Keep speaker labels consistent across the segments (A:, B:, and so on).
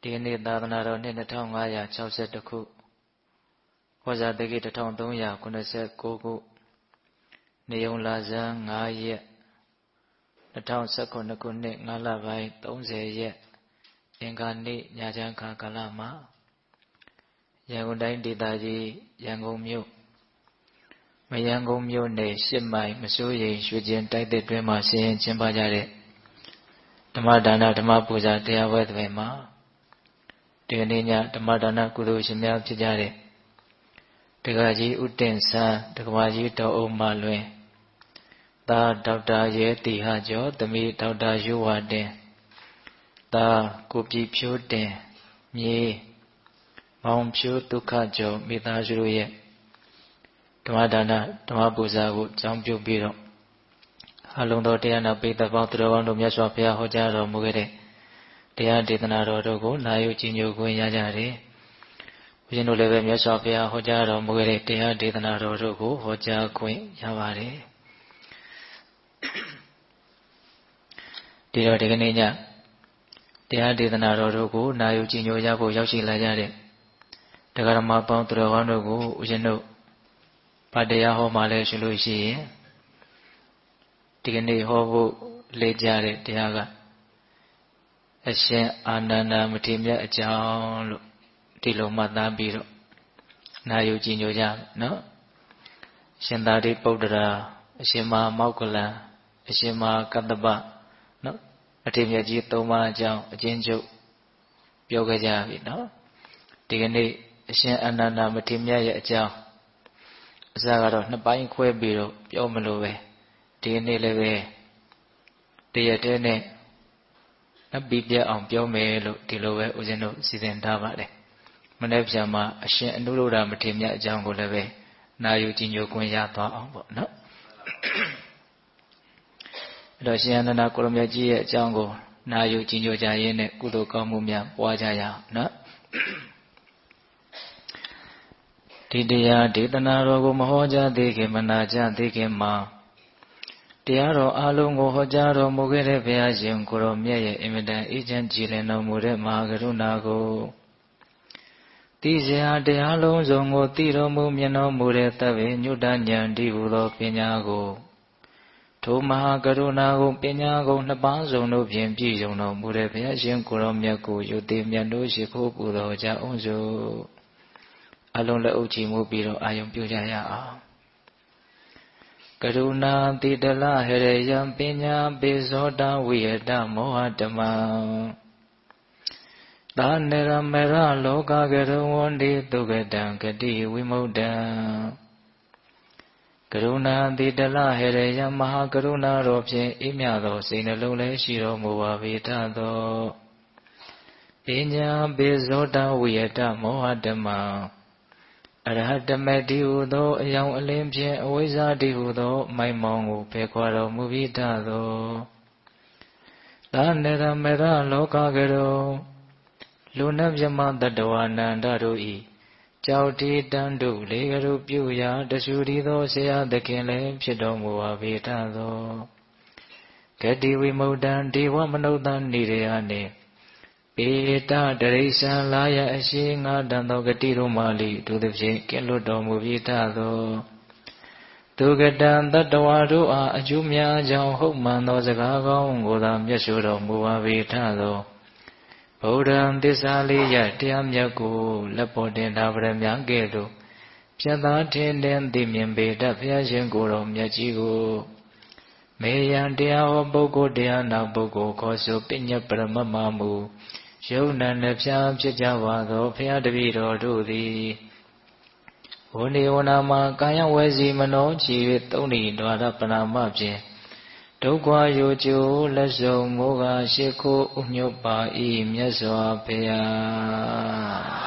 A: ဒီနေ့သာသနာတော်နှစ်2562ခုဟောဇာတက္ကိ1389ခုနေုံလာဇန်9ရက်2019ခုနှစ်5လပိုင်း30ရက်အင်္ဂါနေ့ညချမ်းခါကာလမှာရန်ကုန်တိုင်းဒေသကြီးရန်ကုန်မြို့မရန်ကုန်မြို့နယ်8မိုင်မစိုးရိမ်ရွှေကျင်တိုက်တဲ့တွင်မှာဆင်းရဲကျင်းပကြတဲ့ဓမ္မဒါနဓမ္မပူဇာတရားပွဲတွေမှာဒီကနေ့ညဓမ္မဒါနကုသိုလ်ရှင်များဖြစ်ကြတဲ့ဒကာကြီးဦးတင်ဆန်းဒကမာကြီးတော်အုံးမလွင်သားဒေါက်တာရဲတီဟကျော်သမီးဒေါက်တာယူဝတင်သားကိုပြည်ဖြိုးတင်မြေမောင်ဖြိုးဒုက္ခကျော်မိသားစုတို့ရဲ့ဓမ္မဒါနဓမ္မပူဇာကိုကြောင်းပြုပြီးတော့အလုံးတော်တရားနာပိဋကပေါင်းသူတော်ကောင်းတို့မြတ်စွာဘုရားဟောကြားတော်မူခဲ့တဲ့တရားဒေသနာတော်တို့ကိုနာယူကြည်ညိုခွင့်ရကြတယ်။ဘုရားတို့လည်းပဲမြတ်စွာဘုရားဟောကြားတော်မူခဲ့တဲ့တရားဒေသနာတော်တို့ကိုဟောကြားခွင့်ရပါတယ်။ဒီတော့ဒီကနေ့ညတရားဒေသနာတော်တို့ကိုနာယူကြည်ညိုရဖို့ရောက်ရှိလာကြတဲ့တရားဓမ္မပေါင်းသူတော်ကောင်းတို့ကိုဦးဇင်းတို့ဗတ်တရားဟောမှလည်းရှိလို့ရှိရင်ဒီကနေ့ဟောဖို့လေ့ကြတဲ့တရားကအရှင်အာနန္ဒမထေရမြတ်အကြောင်းလို့ဒီလိုမှတ်သားပြီးတော့နာယူကြည်ညိုကြနော်ရှင်သာရိပုတ္တရာအရှင်မဟာမောက္ကလံအရှင်မဟာကတ္တပနော်အထေရမြတ်ကြီး၃ပါးအကြောင်းအချင်းချုပ်ပြောခဲ့ကြပြီနော်ဒီကနေ့အရှင်အာနန္ဒမထေရမြတ်ရဲ့အကြောင်းအစကတော့နှစ်ပိုင်းခွဲပြီးတော့ပြောမလို့ပဲဒီနေ့လည်းပဲတရက်တည်းနဲ့အပိပြအောင်ပြောမယ်လို့ဒီလိုပဲဦးဇင်းတို့စီစဉ်ထားပါတယ်မနေ့ပြန်မှာအရှင်အနုရုဒ္ဓမထေရမြတ်အကြောင်းကိုလည်းပဲနာယူကြည်ညိုခွင့်ရသွားအောင်ပေါ့နော်အဲ့တော့ရှင်အနန္ဒကိုရမြတ်ကြီးရဲ့အကြောင်းကိုနာယူကြည်ညိုကြရင်းနဲ့ကုသိုလ်ကောင်းမှုများပွားကြရအောင်နော်ဒီတရားဒေသနာတော်ကိုမဟောကြားသေးခင်မနာကြားသေးခင်မှာတရားတော်အလုံးကိုဟောကြားတော်မူခဲ့တဲ့ဘုရားရှင်ကိုရောမြတ်ရဲ့အင်မတန်အေးချမ်းကြည်လင်တော်မူတဲ့မဟာကရုဏာကိုသိစရာတရားလုံးစုံကိုသိတော်မူမြင်တော်မူတဲ့သဗ္ဗညုတဉာဏ်တည်ဟူသောပညာကိုထိုမဟာကရုဏာကိုပညာကုန်နှစ်ပါးစုံတို့ဖြင့်ပြည့်စုံတော်မူတဲ့ဘုရားရှင်ကိုရောမြတ်ကိုယုတိမြတ်တို့ရှိခိုးပူတော်ကြအောင်စို့အလုံးလက်အုပ်ချီမှုပြီးတော့အာယုံပြုကြရအောင်ကရုဏာတိတလဟရေယံပညာပိဇောတဝိယတမောဟတမံသာနေရမေရလောကကရုံဝန္တိတုကတံဂတိဝိမုဒ္ဒံကရုဏာတိတလဟရေယံမဟာကရုဏာတော်ဖြင့်အေးမြသောစိတ်နှလုံးလည်းရှိတော်မူပါပေတတ်သောပညာပိဇောတဝိယတမောဟတမံအရဟတမေတိဟုသောအယောင်အလင်းဖြင့်အဝိဇ္ဇာတိဟုသောမိုက်မောင်ကိုဖယ်ခွာတော်မူပြီးတတ်သောသာနေရမေရလောကကရောလူနတ်မြမတတဝနန္ဒတို့ဤကြောက်တီတန်းတို့လေကရုပြုရာတဆူရီသောဆရာသခင်လည်းဖြစ်တော်မူပါပေတတ်သောဂတိဝိမုဒ္ဒံဒေဝမနုဿံနိရေယနှင့်ပေတတရိစ္ဆန်လာယအရှိငါတန်သောဂတိတို့မှလိဒုသဖြင့်ကဲ့လွတ်တော်မူပြီးတတ်သောသူကတံတတဝါတို့အားအကျိုးများကြောင့်ဟုတ်မှန်သောစကားကောင်းကိုသာမျက်ရှိတော်မူပါပေတတ်သောဗုဒ္ဓံသစ္စာလေးရတရားမြတ်ကိုလက်ပေါ်တင်ထားပရမကဲ့သို့ဖြတ်သားထင်တဲ့သိမြင်ပေတတ်ဘုရားရှင်ကိုယ်တော်မြတ်ကြီးကိုမေယံတရားဟောပုဂ္ဂိုလ်တရားနာပုဂ္ဂိုလ်ခေါ်ဆိုပညတ်ပရမမမူယုံနံနှဖျားဖြစ်ကြပါသောဘုရားတပည့်တော်တို့သည်ဝဏိဝနာမှာကာယဝဲစီမနောချီ၍သုံးဏီဒွါရပနာမဖြင့်ဒုက္ခရိုကျိုးလက်စုံမိုးကရှိခိုးဥညွတ်ပါ၏မြတ်စွာဘုရား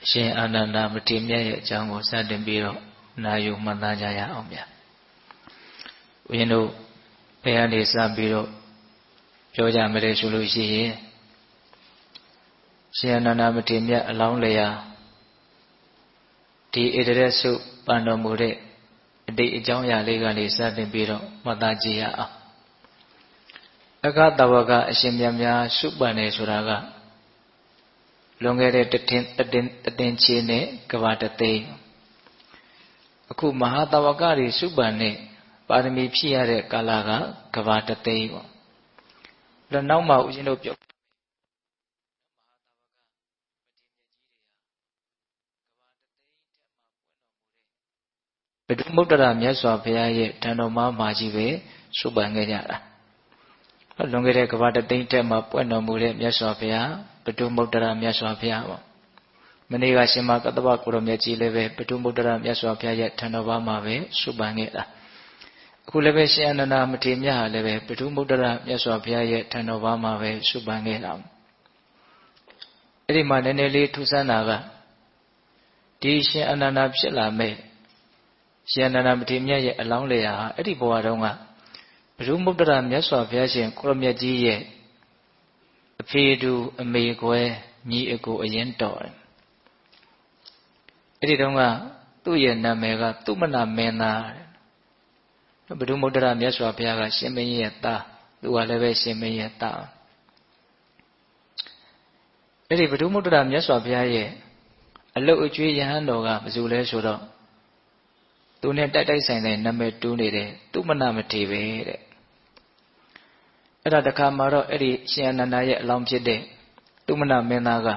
A: အရှင်အာနန္ဒမထေရမြတ်ရဲ့အကြောင်းကိုစတင်ပြီးတော့နာယူမှတ်သားကြရအောင်ဗျာဦးဇင်းတို့ဘယ်ကနေစပြီးတော့ပြောကြမလဲဆိုလို့ရှိရင်ရှင်အာနန္ဒမထေရမြတ်အလောင်းလျာဒီဣတရက်စုပန်တော်မူတဲ့အ တိအကြောင်းအရာလေးကနေစတင်ပြီးတော့မှတ်သားကြည့်ရအောင်အခတဝကအရှင်မြတ်များစုပန်နေဆိုတာကလွန်ခဲ့တဲ့တတင်ချေနဲ့ကဘာတသိန်းအခုမဟာတဝကတွေစုပန်နေပါရမီဖြည့်ရတဲ့ကာလကကဘာတသိန်းပေါ့အဲ့တော့နောက်မှဦးဇင်းတို့ပြောဘုဒ္ဓမုဒ္ဒရာမြတ်စွာဘုရားရဲ့တန်တော်မှာကြီးပဲစုပန်ခဲ့ကြတာလွန်ခဲ့တဲ့ကဘာတသိန်းတက်မှာပွင့်တော်မူတဲ့မြတ်စွာဘုရားဘုဒ္ဓမုဒ္ဒရာမြတ်စွာဘုရားပေါ့မနေ့ကရှင်မကတ္တဗကိုရမြတ်ကြီးလည်းပဲဘုဒ္ဓမုဒ္ဒရာမြတ်စွာဘုရားရဲ့တန်တော်မှာပဲစုပန်ခဲ့တာအခုလည်းပဲရှင်အနန္ဒာမထေရမြတ်ဟာလည်းပဲဘုဒ္ဓမုဒ္ဒရာမြတ်စွာဘုရားရဲ့တန်တော်မှာပဲစုပန်ခဲ့တာအဲ့ဒီမှာနည်းနည်းလေးထူးဆန်းတာကဒီရှင်အနန္ဒာဖြစ်လာမဲ့ရှင်အနန္ဒာမထေရမြတ်ရဲ့အလောင်းလျာဟာအဲ့ဒီဘဝတုန်းကဘုဒ္ဓမုဒ္ဒရာမြတ်စွာဘုရားရှင်ကိုရမြတ်ကြီးရဲ့အဖေတူအမေကွယ်ညီအကိုအရင်တော်တယ်အဲ့ဒီတုန်းကသူ့ရဲ့နာမည်ကသုမနာမင်းသားဘုဒ္ဓမုဒ္ဒရာမြတ်စွာဘုရားကရှင်မင်းရဲ့သားသူကလည်းပဲရှင်မင်းရဲ့သားအဲ့ဒီဘုဒ္ဓမုဒ္ဒရာမြတ်စွာဘုရားရဲ့အလုတ်အကျွေးယဟန်တော်ကဘယ်သူလဲဆိုတော့သူနဲ့တိုက်ဆိုင်တဲ့နာမည်တူးနေတဲ့သုမနာမထေရပဲတဲ့အဲ့ဒါတခါမှာတော့အဲ့ဒီရှင်အနန္ဒာရဲ့အလောင်းဖြစ်တဲ့သုမနာမင်းသားက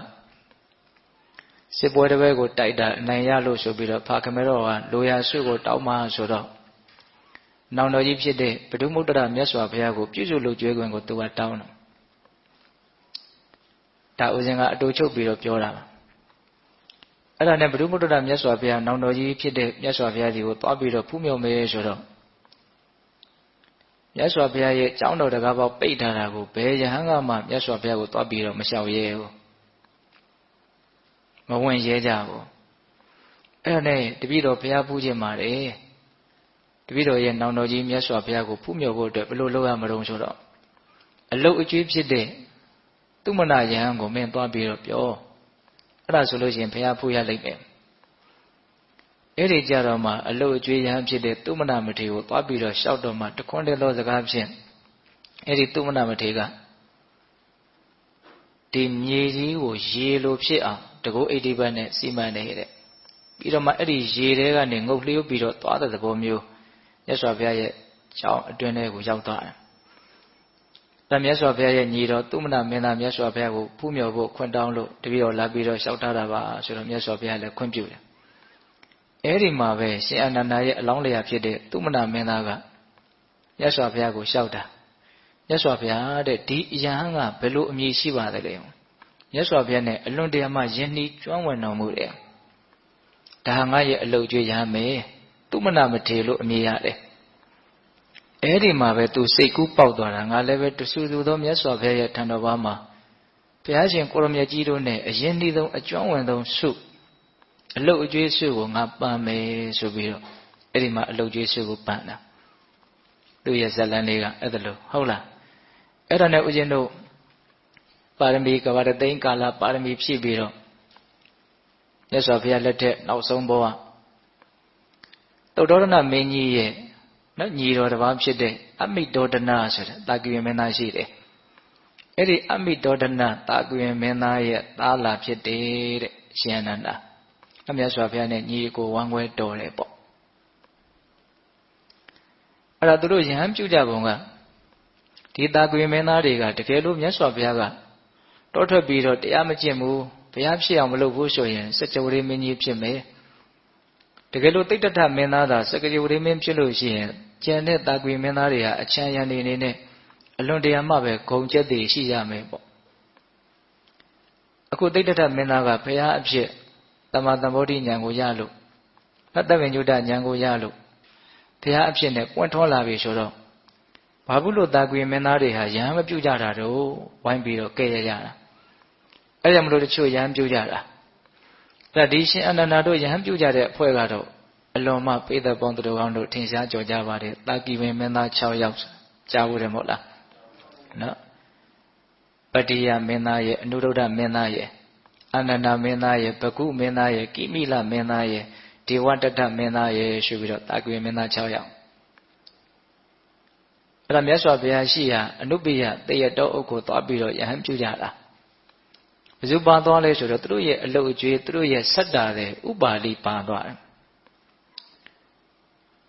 A: စစ်ပွဲတစ်ပွဲကိုတိုက်တာအနိုင်ရလို့ဆိုပြီးတော့ဖာခမဲတော်ကလိုရာဆွေကိုတောင်းမှဆိုတော့နောင်တော်ကြီးဖြစ်တဲ့ဘုဒ္ဓမုဒ္ဒရာမြတ်စွာဘုရားကိုပြုစုလုပ်ကျွေးခွင့်ကိုသူကတောင်းတယ်ဒါဥစဉ်ကအတူချုပ်ပြီးတော့ပြောတာပါအဲ့ဒါနဲ့ဘုဒ္ဓမုဒ္ဒရာမြတ်စွာဘုရားနောင်တော်ကြီးဖြစ်တဲ့မြတ်စွာဘုရားကြီးကိုသွားပြီးတော့ဖူးမြော်မေးဆိုတော့မြတ်စွာဘုရားရဲ့ကျောင်းတော်တကားပေါက်ပိတ်ထားတာကိုဘယ်ယဟန်ကမှမြတ်စွာဘုရားကိုသွားပြီးတော့မလျှောက်ရဲဘူးမဝင်ရဲကြဘူးအဲ့ဒါနဲ့တပည့်တော်ဘုရားဖူးခြင်းပါတယ်တပည့်တော်ရဲ့နောင်တော်ကြီးမြတ်စွာဘုရားကိုဖူးမြော်ဖို့အတွက်ဘယ်လိုလုပ်ရမလို့ဆိုတော့အလုတ်အကျွေးဖြစ်တဲ့သုမနာယဟန်ကိုမင်းသွားပြီးတော့ပြောအဲ့ဒါဆိုလို့ရှိရင်ဘုရားဖူးရလိမ့်မယ်အဲ့ဒီကြတော့မှအလုတ်အကျွေးယဟန်ဖြစ်တဲ့သုမနာမထေရကိုသွားပြီးတော့ရှောက်တော့မှတခွန်းတည်းသောစကားဖြင့်အဲ့ဒီသုမနာမထေရကဒီမြေကြီးကိုရေလိုဖြစ်အောင်တကုတ်အိဋ္ဌိပတ်နဲ့စီမံနေတဲ့ပြီးတော့မှအဲ့ဒီရေထဲကနေငုတ်လျှိုးပြီးတော့သွားတဲ့သဘောမျိုးမြတ်စွာဘုရားရဲ့ကျောင်းအတွင်းထဲကိုရောက်သွားတယ်။ဒါမြတ်စွာဘုရားရဲ့ညီတော်သုမနာမင်းသားမြတ်စွာဘုရားကိုဖူးမြော်ဖို့ခွင့်တောင်းလို့တပည့်တော်လာပြီးတော့လျှောက်ထားတာပါဆိုတော့မြတ်စွာဘုရားလည်းခွင့်ပြုတယ်။အဲ့ဒီမှာပဲရှင်အနန္ဒာရဲ့အလောင်းလျာဖြစ်တဲ့သုမနာမင်းသားကမြတ်စွာဘုရားကိုလျှောက်တာမြတ်စွာဘုရားတဲ့ဒီအယဟန်ကဘယ်လိုအမည်ရှိပါသလဲ။မြတ်စွာဘုရားနဲ့အလွန်တရာမှယဉ်နှီးကျွမ်းဝင်တော်မူတယ်။ဒါဟာငါရဲ့အလုတ်ကျွေးရမယ်သုမနာမထေရလို့အမည်ရတယ်အဲ့ဒီမှာပဲသူစိတ်ကူးပေါက်သွားတာငါလည်းပဲတဆူဆူသောမြတ်စွာဘုရားရဲ့ထံတော်ဘာမှာဘုရားရှင်ကိုရမြတ်ကြီးတို့နဲ့အရင်ဒီဆုံးအကျွမ်းဝင်ဆုံးစုအလုတ်အကျွေးစုကိုငါပန်မယ်ဆိုပြီးတော့အဲ့ဒီမှာအလုတ်ကျွေးစုကိုပန်တာသူ့ရဲ့ဇလန်းလေးကအဲ့ဒါလို့ဟုတ်လားအဲ့ဒါနဲ့ဦးဇင်းတို့ပါရမီကဘာတသိန်းကာလပါရမီဖြည့်ပြီးတော့မြတ်စွာဘုရားလက်ထက်နောက်ဆုံးဘဝသုတ္တရဏမင်းကြီးရဲ့နော်ညီတော်တစ်ပါးဖြစ်တဲ့အမိတောဒနာဆိုတဲ့တာကိယမင်းသားရှိတယ်အဲ့ဒီအမိတောဒနာတာကိယမင်းသားရဲ့သားလာဖြစ်တယ်တဲ့ရှင်အနန္ဒာအမြတ်စွာဘုရားနဲ့ညီကိုဝမ်းခွဲတော်တယ်ပေါ့အဲ့ဒါသူတို့ယဟန်ပြုကြပုံကဒီတာကိယမင်းသားတွေကတကယ်လို့မြတ်စွာဘုရားကတောထွက်ပြီးတော့တရားမကျင့်ဘူးဘုရားဖြစ်အောင်မလုပ်ဘူးဆိုရင်စัจ jawari မင်းကြီးဖြစ်မယ်တကယ်လို့တိဋ္ဌထမင်းသားသာစัจ jawari မင်းဖြစ်လို့ရှိရင်ကျန်တဲ့တာကွေမင်းသားတွေဟာအချမ်းရံနေနဲ့အလွန်တရာမှပဲဂုံကျက်တည်ရှိရမယ်ပေါ့အခုတိဋ္ဌထမင်းသားကဘုရားအဖြစ်တမ္မာသမ္ဗောဓိဉာဏ်ကိုရလို့သတ္တဝိညုတဉာဏ်ကိုရလို့ဘုရားအဖြစ်နဲ့ပွင့်ထွန်းလာပြီဆိုတော့ဘာဘူးလို့တာကွေမင်းသားတွေဟာယဟန်မပြုတ်ကြတာတော့ဝိုင်းပြီးတော့ကဲရကြတာအဲ့ဒါမလို့တချို့ယဟန်ပြုတ်ကြတာဒါဒီရှင်အနန္ဒာတို့ယဟန်ပြုတ်ကြတဲ့အဖွဲ့ကတော့အလွန်မှပိဿပေါင်းတို့ကောင်းတို့ထင်ရှားကြော်ကြပါတယ်တာကိပင်မင်းသား6ယောက်ကြားဘူးတယ်မဟုတ်လားနော်ပတိယမင်းသားရဲ့အနုရုဒ္ဓမင်းသားရဲ့အာနန္ဒမင်းသားရဲ့ဘဂုမင်းသားရဲ့ကိမိလမင်းသားရဲ့ ဒေဝတတ္တမင်းသားရဲ့ဆိုပြီးတော့တာကွေမင်းသား6ယောက်အဲ့ဒါမြတ်စွာဘုရားရှိရာအနုပ္ပယတေယတောအုပ်ကိုသွားပြီးတော့ယဟန်ပြုကြတာဘယ်သူပါသွားလဲဆိုတော့သူတို့ရဲ့အလုတ်အကျွေးသူတို့ရဲ့ဆက်တာတဲ့ဥပါလိပါသွားတယ်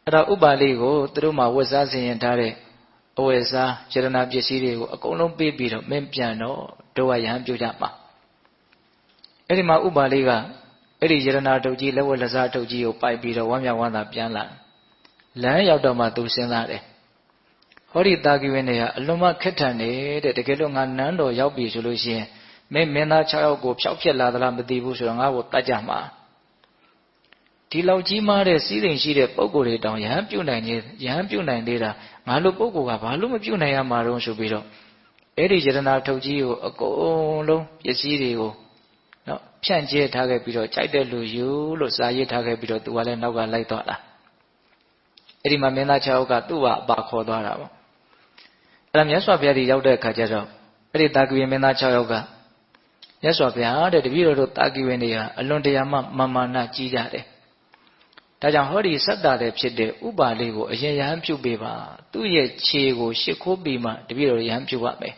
A: အဲ့တော့ဥပါလိကိုသူတို့မှာဝတ်စားဆင်ရင်ထားတဲ့အဝတ်စားယရဏပစ္စည်းတွေကိုအကုန်လုံးပေးပြီးတော့မင်းပြန်တော့တို့ကယဟန်ပြုကြမှာအဲ့ဒီမှာဥပါလိကအဲ့ဒီယရဏတုတ်ကြီးလက်ဝတ်လက်စားတုတ်ကြီးကိုပိုက်ပြီးတော့ဝမ်းမြောက်ဝမ်းသာပြန်လာလမ်းရောက်တော့မှသူစဉ်းစားတယ်ဟောဒီတာကိဝင်းတွေကအလွန်မှခက်ထန်နေတဲ့တကယ်လို့ငါနန်းတော်ရောက်ပြီဆိုလို့ရှိရင်မင်းသား6ယောက်ကိုဖျောက်ဖျက်လာသလားမသိဘူးဆိုတော့ငါ့ကိုတတ်ကြမှာဒီလောက်ကြီးမားတဲ့စီးစိမ်ရှိတဲ့ပုံကိုယ်တွေတောင်ယဟန်ပြုတ်နိုင်သေးတာငါလိုပုံကိုယ်ကဘာလို့မပြုတ်နိုင်ရမှာတော့ဆိုပြီးတော့အဲ့ဒီယရဏထုတ်ကြီးကိုအကုန်လုံးပစ္စည်းတွေကိုနော်ဖြန့်ကျဲထားခဲ့ပြီးတော့ကြိုက်တဲ့လူယူလို့စာရေးထားခဲ့ပြီးတော့သူကလည်းနောက်ကလိုက်သွားတာအဲ့ဒီမှာမင်းသား6ယောက်ကသူ့ဘာအပါခေါ်သွားတာပေါ့အဲ့ဒါမြတ်စွာဘုရားကြီးရောက်တဲ့အခါကျတော့အဲ့ဒီတာကိဝင်းမင်းသား6ယောက်ကမြတ်စွာဘုရားတဲ့တပည့်တော်တို့တာကိဝင်းတွေဟာအလွန်တရာမှမာနကြီးကြတယ်ဒါကြောင့်ဟောဒီစတ္တတဲ့ဖြစ်တဲ့ဥပါလိကိုအရင်ယဟန်ပြုပေးပါသူ့ရဲ့ခြေကိုရှ िख ိုးပြီးမှတပည့်တော်ယဟန်ပြုပါမယ်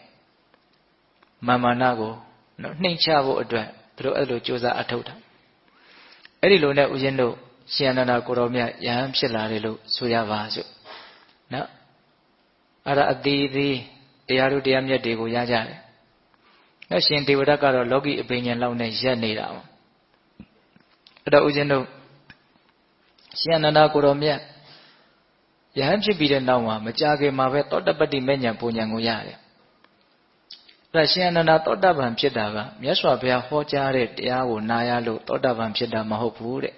A: မာနကိုနှိမ့်ချဖို့အတွက်သူတို့အဲ့လိုကြိုးစားအထောက်တာအဲ့ဒီလိုနဲ့ဦးဇင်းတို့ရှင်အနန္ဒကိုတော်မြတ်ယဟန်ဖြစ်လာတယ်လို့ဆိုရပါစို့နော်အဲ့ဒါအသေးသေးတရားတို့တရားမြတ်တွေကိုရကြတယ်နော်ရှင်ဒေဝဒတ်ကတော့လောကီအပင်ဉာဏ်လောက်နဲ့ရက်နေတာပေါ့အဲ့တော့ဦးဇင်းတို့ရှင်အနန္ဒကိုတော်မြတ်ယဟန်ဖြစ်ပြီးတဲ့နောက်မှာမကြာခင်မှာပဲသောတပတ္တိမေညာပူညာကိုရတယ်အဲ့ဒါရှင်အနန္ဒသောတပန်ဖြစ်တာကမြတ်စွာဘုရားဟောကြားတဲ့တရားကိုနာရလို့သောတပန်ဖြစ်တာမဟုတ်ဘူးတဲ့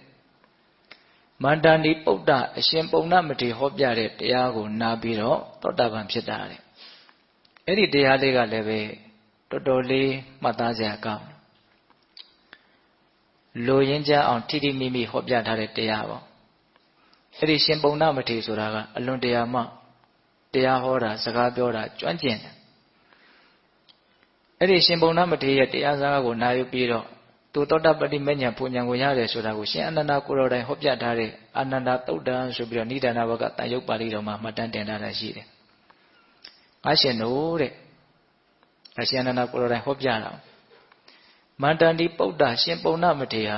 A: မန္တန်ဒီပုဒ္ဒအရှင်ပုံနာမထေရဟောပြတဲ့တရားကိုနာပြီးတော့သောတပန်ဖြစ်တာတဲ့အဲ့ဒီတရားလေးကလည်းပဲတော်တော်လေးမှတ်သားစရာကောင်းလိုရင်းကြအောင်ထိထိမိမိဟောပြထားတဲ့တရားပေါ့အဲ့ဒီရှင်ပုံနာမထေရဆိုတာကအလွန်တရာမှတရားဟောတာစကားပြောတာကျွမ်းကျင်တယ်အဲ့ဒီရှင်ပုံနာမထေရရဲ့တရားစကားကိုနာယူပြီးတော့သူသောတပတ္တိမေညာပူညာကိုရတယ်ဆိုတာကိုရှင်အနန္ဒကိုတော်တိုင်ဟောပြထားတဲ့အာနန္ဒသုတ်တံဆိုပြီးတော့နိဒာနဘကတန်ရုပ်ပါဠိတော်မှာမှတ်တမ်းတင်ထားတာရှိတယ်။ငါရှင်တို့တဲ့အရှင်အနန္ဒကိုတော်တိုင်ဟောပြတာမန္တန်ဒီပုဒ္ဒရှင်ပုံနာမထေရ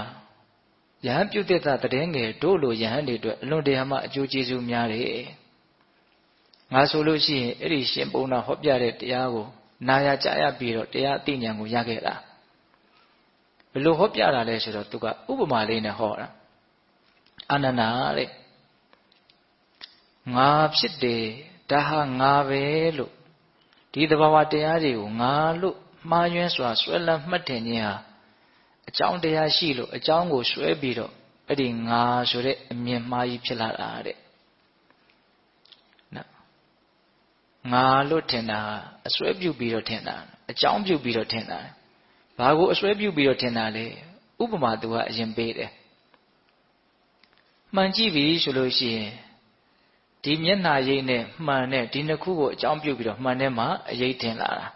A: ယဟန်ပြုတ်တဲ့တည်ငယ်တို့လိုယဟန်တွေအတွက်အလွန်တရာမှအကျိုးကျေးဇူးများတယ်။ငါဆိုလို့ရှိရင်အဲ့ဒီရှင်ပုံနာဟောပြတဲ့တရားကိုနာရကြရပြီးတော့တရားအသိဉာဏ်ကိုရခဲ့တာဘယ်လိုဟောပြတာလဲဆိုတော့သူကဥပမာလေးနဲ့ဟောတာအာနန္ဒာတဲ့ငါဖြစ်တယ်ဒါဟာငါပဲလို့ဒီသဘာဝတရားတွေကိုငါလို့မှားယွင်းစွာဆွဲလန်းမှတ်တင်ခြင်းဟာအကြောင်းတရားရှိလို့အကြောင်းကိုဆွဲပြီးတော့အဲ့ဒီငါဆိုတဲ့အမြင်မှားကြီးဖြစ်လာတာတဲ့နော်ငါလို့ထင်တာအစွဲပြုတ်ပြီးတော့ထင်တာအကြောင်းပြုတ်ပြီးတော့ထင်တာဘာကိုအစွဲပြုတ်ပြီးတော့ထင်တာလဲဥပမာသူကအရင်ပေးတယ်မှန်ကြည့်ပြီဆိုလို့ရှိရင်ဒီမျက်နှာရိပ်နဲ့မှန်တဲ့ဒီနှစ်ခုကိုအကြောင်းပြုတ်ပြီးတော့မှန်တဲ့မှာအရိပ်ထင်လာတာ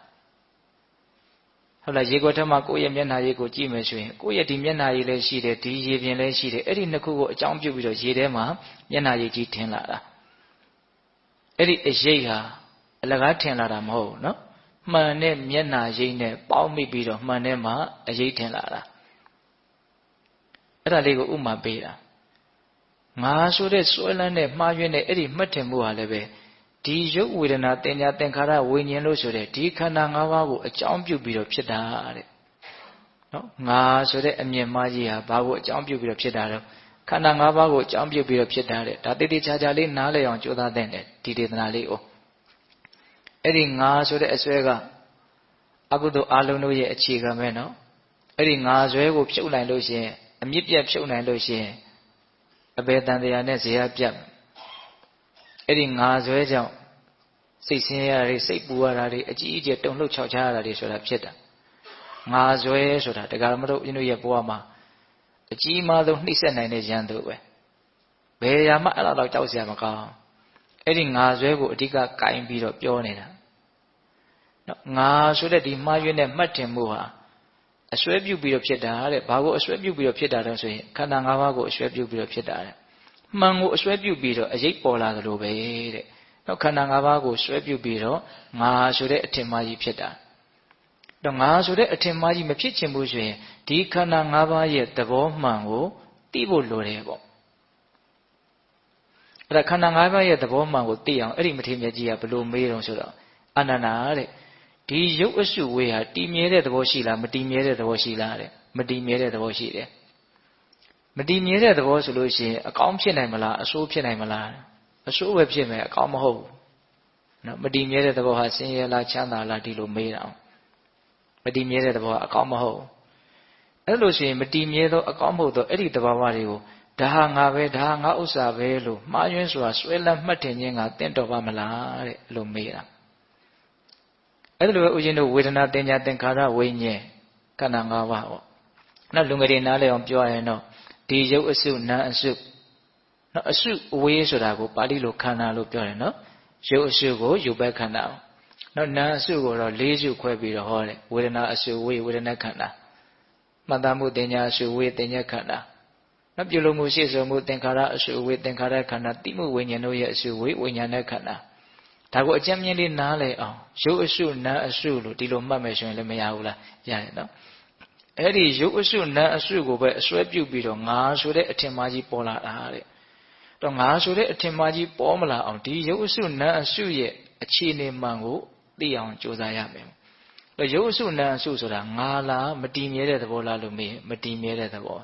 A: ဟုတ်လားရေခွက်ထဲမှာကိုယ့်ရဲ့မျက်နှာရိပ်ကိုကြည့်မယ်ဆိုရင်ကိုယ့်ရဲ့ဒီမျက်နှာရိပ်လည်းရှိတယ်ဒီရေပြင်လည်းရှိတယ်အဲ့ဒီနှစ်ခုကိုအကြောင်းပြုတ်ပြီးတော့ရေထဲမှာမျက်နှာရိပ်ကြီးထင်လာတာအဲ့ဒီအရိပ်ဟာအလကားထင်လာတာမဟုတ်ဘူးနော်မှန်တဲ့မျက်နှာရိပ်နဲ့ပေါင်းမိပြီးတော့မှန်တဲ့မှာအရိပ်ထင်လာတာအဲ့ဒါလေးကိုဥမာပေးတာငါဆိုတဲ့စွဲလန်းတဲ့မှားယွင်းတဲ့အဲ့ဒီမှတ်ထင်မှုဟာလည်းပဲဒီရုပ်ဝေဒနာတင်ညာသင်္ခါရဝိညာဉ်လို့ဆိုတဲ့ဒီခန္ဓာ၅ပါးကိုအကြောင်းပြုပြီးတော့ဖြစ်တာတဲ့နော်ငါဆိုတဲ့အမြင်မှားကြီးဟာဘာကိုအကြောင်းပြုပြီးတော့ဖြစ်တာလဲခန္ဓာ၅ပါးကိုအကြောင်းပြုပြီးတော့ဖြစ်တာတဲ့ဒါတိတိကျကျလေးနားလည်အောင်ကြိုးစားတဲ့ဒီဒေသနာလေးကိုအဲ့ဒီငါဆိုတဲ့အစွဲကအကုသိုလ်အလုံးတို့ရဲ့အခြေခံပဲနော်အဲ့ဒီငါစွဲကိုဖြုတ်နိုင်လို့ရှိရင်အမြင့်ပြတ်ဖြုတ်နိုင်လို့ရှိရင်အဘယ်တန်တရားနဲ့ဇေယျပြတ်အဲ့ဒီငါစွဲကြောင့်စိတ်ဆင်းရဲရတွေစိတ်ပူရတာတွေအကြီးအကျယ်တုန်လှုပ်ခြောက်ခြားရတာတွေဆိုတာဖြစ်တာငါစွဲဆိုတာတရားမတို့အင်းတို့ရဲ့ဘဝမှာအကြီးမားဆုံးနှိမ့်ဆက်နိုင်တဲ့ရန်သူပဲဘယ်ရာမှအဲ့လောက်ကြောက်စရာမကောင်းအဲ့ဒီငါစွဲကိုအဓိကကင်ပြီးတော့ပြောနေတာနော်ငါဆိုတဲ့ဒီမှားယွင်းတဲ့မှတ်တင်မှုဟာ အစွဲပြုတ်ပြီးတော့ဖြစ်တာတဲ့ဘာကိုအစွဲပြုတ်ပြီးတော့ဖြစ်တာလဲဆိုရင်ခန္ဓာ၅ပါးကိုအစွဲပြုတ်ပြီးတော့ဖြစ်တာတဲ့မှန်ကိုအစွဲပြုတ်ပြီးတော့အရေးပေါ်လာသလိုပဲတဲ့နော်ခန္ဓာ၅ပါးကိုစွဲပြုတ်ပြီးတော့ငါဆိုတဲ့အထင်မှားကြီးဖြစ်တာတော့ငါဆိုတဲ့အထင်မှားကြီးမဖြစ်ချင်ဘူးဆိုရင်ဒီခန္ဓာ၅ပါးရဲ့သဘောမှန်ကိုသိဖို့လိုတယ်ပေါ့အဲ့ဒါခန္ဓာ၅ပါးရဲ့သဘောမှန်ကိုသိအောင်အဲ့ဒီမထေရမြတ်ကြီးကဘယ်လိုမေးတော့ဆိုတော့အာနန္ဒာတဲ့ဒီရုပ်အစုဝေးဟာတည်မြဲတဲ့သဘောရှိလားမတည်မြဲတဲ့သဘောရှိလားတဲ့မတည်မြဲတဲ့သဘောရှိတယ်မတည်မြဲတဲ့သဘောဆိုလို့ရှိရင်အကောင်းဖြစ်နိုင်မလားအဆိုးဖြစ်နိုင်မလားအဆိုးပဲဖြစ်မယ်အကောင်းမဟုတ်ဘူးနော်မတည်မြဲတဲ့သဘောဟာဆင်းရဲလားချမ်းသာလားဒီလိုမေးတာမတည်မြဲတဲ့သဘောကအကောင်းမဟုတ်အဲ့လိုဆိုရင်မတည်မြဲသောအကောင်းမဟုတ်သောအဲ့ဒီသဘာဝတွေကိုဒါဟာငါပဲဒါဟာငါဥစ္စာပဲလို့မှားယွင်းစွာဆွဲလန်းမှတ်တင်ခြင်းကတင့်တော်ပါမလားတဲ့လို့မေးတာအဲ့လိုပဲဦးဇင်းတို့ဝေဒနာတင်ညာသင်္ခါရဝိညာဉ်ခန္ဓာ၅ပါးပေါ့နောက်လူငယ်တွေနားလည်အောင်ပြောရရင်တော့ဒီရုပ်အစုနာမ်အစုနော်အစုအဝေးဆိုတာကိုပါဠိလိုခန္ဓာလို့ပြောတယ်နော်ရုပ်အစုကိုရုပ်ပဲခန္ဓာနော်နာမ်အစုကိုတော့၄စုခွဲပြီးတော့ဟောတယ်ဝေဒနာအစုဝေးဝေဒနာခန္ဓာမှတ်သားမှုတင်ညာအစုဝေးတင်ညာခန္ဓာနော်ပြုလုပ်မှုရှေ့ဆုံးမှုသင်္ခါရအစုဝေးသင်္ခါရခန္ဓာတိမှုဝိညာဉ်တို့ရဲ့အစုဝေးဝိညာဉ်နဲ့ခန္ဓာဒါကိုအကျဉ်းမြင့်လေးနားလည်အောင်ရုပ်အစုနာမ်အစုလို့ဒီလိုမှတ်မယ်ဆိုရင်လည်းမရဘူးလားရတယ်နော်အဲ့ဒီရုပ်အစုနာမ်အစုကိုပဲအစွဲပြုတ်ပြီးတော့ငါဆိုတဲ့အထင်မှားကြီးပေါ်လာတာတဲ့တော့ငါဆိုတဲ့အထင်မှားကြီးပေါ်မလာအောင်ဒီရုပ်အစုနာမ်အစုရဲ့အခြေအနေမှန်ကိုသိအောင်ကြိုးစားရမယ်တော့ရုပ်အစုနာမ်အစုဆိုတာငါလားမတည်မြဲတဲ့သဘောလားလို့မေးမတည်မြဲတဲ့သဘော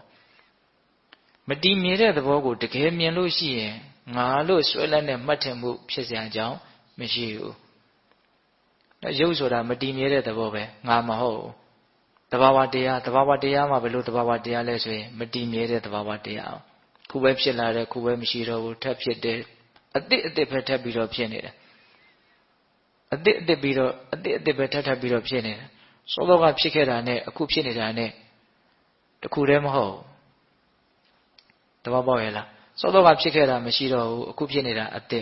A: မတည်မြဲတဲ့သဘောကိုတကယ်မြင်လို့ရှိရင်ငါလို့ဆွဲလန်းတဲ့မှတ်ထင်မှုဖြစ်စရာအကြောင်းမရှိဘူး။ရုပ်ဆိုတာမတည်မြဲတဲ့သဘောပဲငါမဟုတ်ဘူး။သဘာဝတရားမှာဘယ်လိုသဘာဝတရားလဲဆိုရင်မတည်မြဲတဲ့သဘာဝတရား။ခုပဲဖြစ်လာတယ်ခုပဲမရှိတော့ဘူးထပ်ဖြစ်တယ်အတိအစ်ပဲထပ်ပြီးတော့ဖြစ်နေတယ်။အတိအစ်ပြီးတော့အတိအစ်ပဲထပ်ပြီးတော့ဖြစ်နေတယ်။စောစောကဖြစ်ခဲ့တာနဲ့အခုဖြစ်နေတာနဲ့တခုတည်းမဟုတ်ဘူး။သဘောပေါက်ရဲ့လား။စောစောကဖြစ်ခဲ့တာမရှိတော့ဘူးအခုဖြစ်နေတာအတိ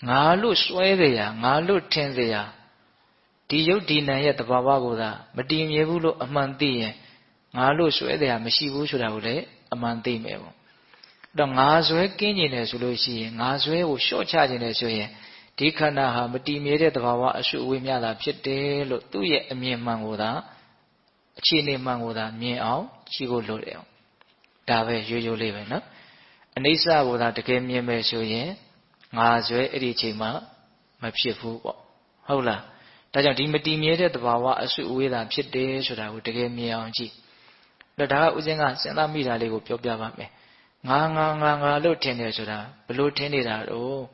A: ငါလို့စွဲကြရငါလို့ထင်ကြရဒီယုတ်ဒီနံရဲ့တဘာဝကိုသာမတည်မြဲဘူးလို့အမှန်သိရင်ငါလို့စွဲကြရမရှိဘူးဆိုတာကိုလည်းအမှန်သိမယ်ပေါ့တော့ငါစွဲကင်းကျင်တယ်ဆိုလို့ရှိရင်ငါစွဲကိုလျှော့ချခြင်းတယ်ဆိုရင်ဒီခန္ဓာဟာမတည်မြဲတဲ့တဘာဝအရှုအဝေးများတာဖြစ်တယ်လို့သူ့ရဲ့အမြင်မှန်ကိုသာအခြေအနေမှန်ကိုသာမြင်အောင်ကြည့်ဖို့လိုတယ်အောင်ဒါပဲရိုးရိုးလေးပဲနော်အနိစ္စကိုသာတကယ်မြင်မယ်ဆိုရင်ငါဆွဲအဲ့ဒီချိန်မှာမဖြစ်ဘူးပေါ့ဟုတ်လားဒါကြောင့်ဒီမတည်မြဲတဲ့သဘာဝအစုအဝေးသာဖြစ်တယ်ဆိုတာကိုတကယ်မြင်အောင်ကြည့်ဒါကဥစဉ်ကစဉ်းစားမိတာလေးကိုပြောပြပါမယ်ငါလို့ထင်တယ်ဆိုတာဘလို့ထင်နေတာတော့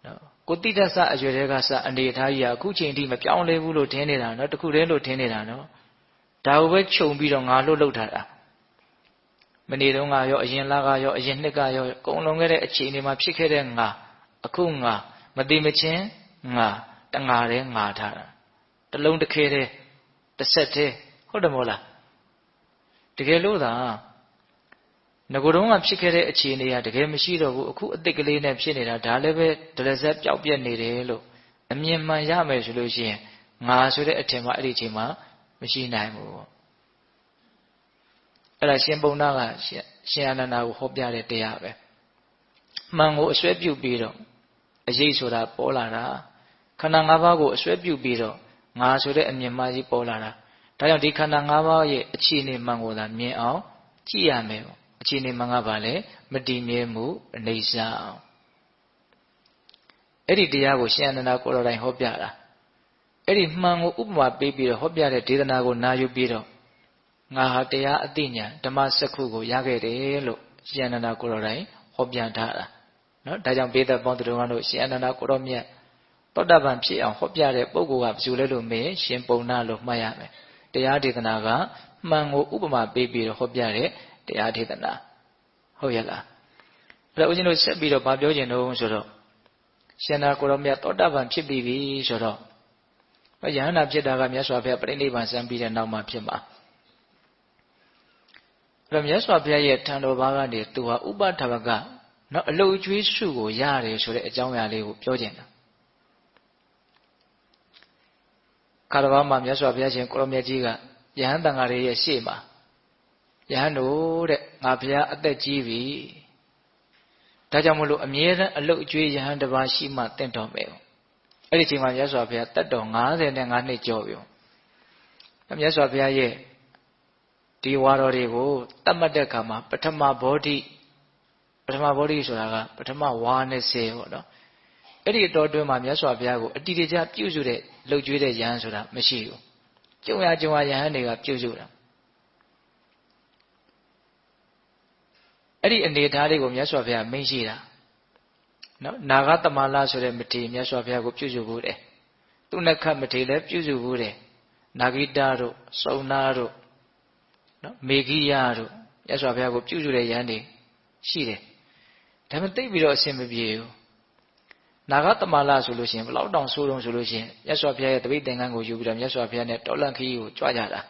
A: နော်ကိုတိတ္တဆအရွယ်တွေကစအနေထားကြီးကအခုချိန်ထိမပြောင်းလဲဘူးလို့ထင်နေတာနော်တခုတည်းလို့ထင်နေတာနော်ဒါကိုပဲခြုံပြီးတော့ငါလို့လှုပ်ထားတာမနေ့တုန်းကရောအရင်လကရောအရင်နှစ်ကရောကုံလုံးခဲ့တဲ့အခြေအနေမှာဖြစ်ခဲ့တဲ့ငါအခုငါမသိမချင်းငါတငါတည်းငါထားတာတလုံးတစ်ခဲတည်းတစ်ဆက်တည်းဟုတ်တယ်မို့လားတကယ်လို့သာငကိုတုန်းကဖြစ်ခဲ့တဲ့အခြေအနေကတကယ်မရှိတော့ဘူးအခုအစ်စ်ကလေးနဲ့ဖြစ်နေတာဒါလည်းပဲဒလဇက်ပျောက်ပြက်နေတယ်လို့အမြင်မှန်ရမယ်ဆိုလို့ရှိရင်ငါဆိုတဲ့အထင်မှာအဲ့ဒီအချိန်မှာမရှိနိုင်ဘူးအဲ့ဒါရှင်ပုံနာကရှင်အာနန္ဒာကိုဟောပြတဲ့တရားပဲမှန်ကိုအစွဲပြုတ်ပြီးတော့အရေးဆိုတာပေါ်လာတာခန္ဓာ၅ပါးကိုအစွဲပြုတ်ပြီးတော့ငါဆိုတဲ့အမြင်မှကြီးပေါ်လာတာဒါကြောင့်ဒီခန္ဓာ၅ပါးရဲ့အခြေအနေမှန်ကိုသာမြင်အောင်ကြည့်ရမယ်အခြေအနေမှန်ကဘာလဲမတည်မြဲမှုအနေစာအောင်အဲ့ဒီတရားကိုရှင်အာနန္ဒာကိုယ်တော်တိုင်ဟောပြတာအဲ့ဒီမှန်ကိုဥပမာပေးပြီးတော့ဟောပြတဲ့ဒေသနာကိုနာယူပြီးတော့ငါဟာတရားအသိဉာဏ်ဓမ္မစက္ခုကိုရခဲ့တယ်လို့ရှင်အာနန္ဒာကိုယ်တော်တိုင်ဟောပြထားတာနော်ဒါကြောင့်ဘေးသက်ပေါင်းသူတော်တို့ရှင်အာနန္ဒာကိုယ်တော်မြတ်သောတာပန်ဖြစ်အောင်ဟောပြတဲ့ပုဂ္ဂိုလ်ကဘယ်သူလဲလို့မေးရှင်ပုံနာလို့မှတ်ရမယ်တရားဒေသနာကမှန်ကိုဥပမာပေးပြီးတော့ဟောပြတဲ့တရားဒေသနာဟုတ်ရဲ့လားအဲ့တော့ဦးဇင်းတို့ဆက်ပြီးတော့ဗာပြောချင်တော့ဆိုတော့ရှင်နာကိုယ်တော်မြတ်သောတာပန်ဖြစ်ပြီးပြီဆိုတော့ယဟန္တာဖြစ်တာကမြတ်စွာဘုရားပြိဋိဘံစံပြီးတဲ့နောက်မှာဖြစ်မှာအဲ့တော့မြတ်စွာဘုရားရဲ့ထံတော်ဘာကနေသူဟာဥပထဝကနော်အလုတ်ကျွေးစုကိုရတယ်ဆိုတဲ့အကြောင်းအရာလေးကိုပြောချင်တာ ခါတော်ဘာမှာမြတ်စွာဘုရားရှင်ကိုရမြတ်ကြီးကယဟန်တန်ဃာတွေရဲ့ရှေ့မှာယဟန်တို့တဲ့ငါဘုရားအသက်ကြီးပြီဒါကြောင့်မလို့အမြဲတမ်းအလုတ်အကျွေးယဟန်တစ်ပါးရှိမှတင့်တော်မယ်အဲ့ဒီချိန်မှာမြတ်စွာဘုရားတက်တော်55နှစ်ကျော်ပြီမြတ်စွာဘုရားရဲ့ဒီဝါတော်တွေကိုတတ်မှတ်တဲ့အခါမှာပထမဘောဓိဆိုတာကပထမဝါ20ပေါ့နော်အဲ့ဒီအတော်တွင်းမှာမြတ်စွာဘုရားကိုအတိအကျပြုစုတဲ့လှုပ်ကြွေးတဲ့ယဟန်ဆိုတာမရှိဘူးကြုံရယဟန်တွေကပြုစုတာအဲ့ဒီအနေအထားလေးကိုမြတ်စွာဘုရားမိန့်ရှိတာနော်နာဂသမလာဆိုတဲ့မထေရမြတ်စွာဘုရားကိုပြုစုဖို့တယ်သူနခတ်မထေရလည်းပြုစုဖို့တယ်နာဂိတတို့စုံနာတို့နော်မေဂိယတို့မြတ်စွာဘုရားကိုပြုစုတဲ့ယဟန်တွေရှိတယ်ဒါပေမဲ့သိပြီးတော့အဆင်မပြေဘူးနာဂသမလာဆိုလို့ရှိရင်ဘလောက်တောင်ဆိုးတုံးဆိုလို့ရှိရင်မြတ်စွာဘုရားရဲ့တပိတ်သင်္ကန်းကိုယူပြီးတော့မြတ်စွာဘုရားနဲ့တော်လန့်ခီးကိုကြွကြတာ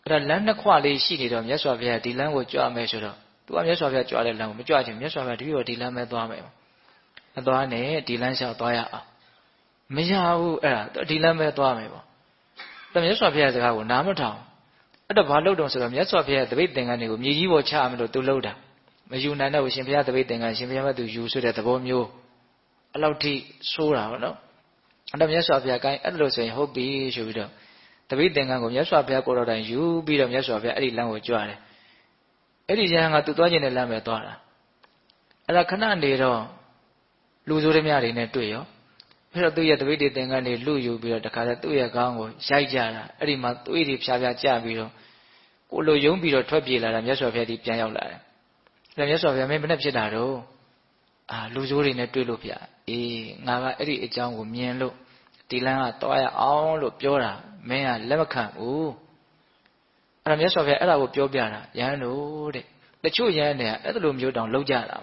A: အဲ့ဒါလမ်းနှစ်ခွလေးရှိနေတော့မြတ်စွာဘုရားဒီလမ်းကိုကြွမယ်ဆိုတော့သူကမြတ်စွာဘုရားကြွတဲ့လမ်းကိုမကြွချင်မြတ်စွာဘုရားတပည့်တော်ဒီလမ်းပဲသွားမယ်မသွားနဲ့ဒီလမ်းလျှောက်သွားရအောင်မရဘူးအဲ့ဒါဒီလမ်းပဲသွားမယ်ပေါ့ဒါမြတ်စွာဘုရားစကားကိုနားမထောင်အဲ့တော့ဘာလုပ်တော့ဆိုတော့မြတ်စွာဘုရားတပိတ်သင်္ကန်းတွေကိုမြေကြီးပေါ်ချမယ်လို့သူလှုပ်တာမယူနိုင်တော့ရှင်ဘုရားတပိတ်သင်္ကန်းရှင်ဘုရားကသူယူဆိုတဲ့သဘောမျိုးအဲ့လောက်ထိဆိုးတာပေါ့နော်အဲ့တော့မြတ်စွာဘုရားကိုင်းအဲ့လိုဆိုရင်ဟုတ်ပြီဆိုပြီးတော့တပိတ်သင်္ကန်းကိုမြတ်စွာဘုရားကိုတော်တိုင်ယူပြီးတော့မြတ်စွာဘုရားအဲ့ဒီလမ်းကိုကြွတယ်အဲ့ဒီယဟန်ကသူသွားခြင်းနဲ့လမ်းပဲသွားတာအဲ့ဒါခဏနေတော့လူဆိုးတွေများတွေနဲ့တွေ့ရောအဲ့တော့သူ့ရဲ့တပိတ်သင်္ကန်းတွေလူယူပြီးတော့တခါတည်းသူ့ရဲ့ခေါင်းကိုရိုက်ကြတာအဲ့ဒီမှာသွေးတွေဖြားဖြားကျပြီးတော့ကိုလိုယုံပြီးတော့ထွက်ပြေးလာတာမြတ်စွာဘုရားဒီပြန်ရောက်လာတယ်အဲ့မြတ်စွာဘုရားမင်းဘယ်နဲ့ဖြစ်တာတော့လူဆိုးတွေနဲ့တွေ့လို့ဗျာအေးငါကအဲ့ဒီအကြောင်းကိုမြင်လို့ဒီလမ်းကသွားရအောင်လို့ပြောတာမင်းကလက်မခံဘူးအဲ့ဒါမြတ်စွာဘုရားအဲ့ဒါကိုပြောပြတာယဟန်တို့တဲ့တချို့ယဟန်တွေကအဲ့လိုမျိုးတောင်လောက်ကြတာ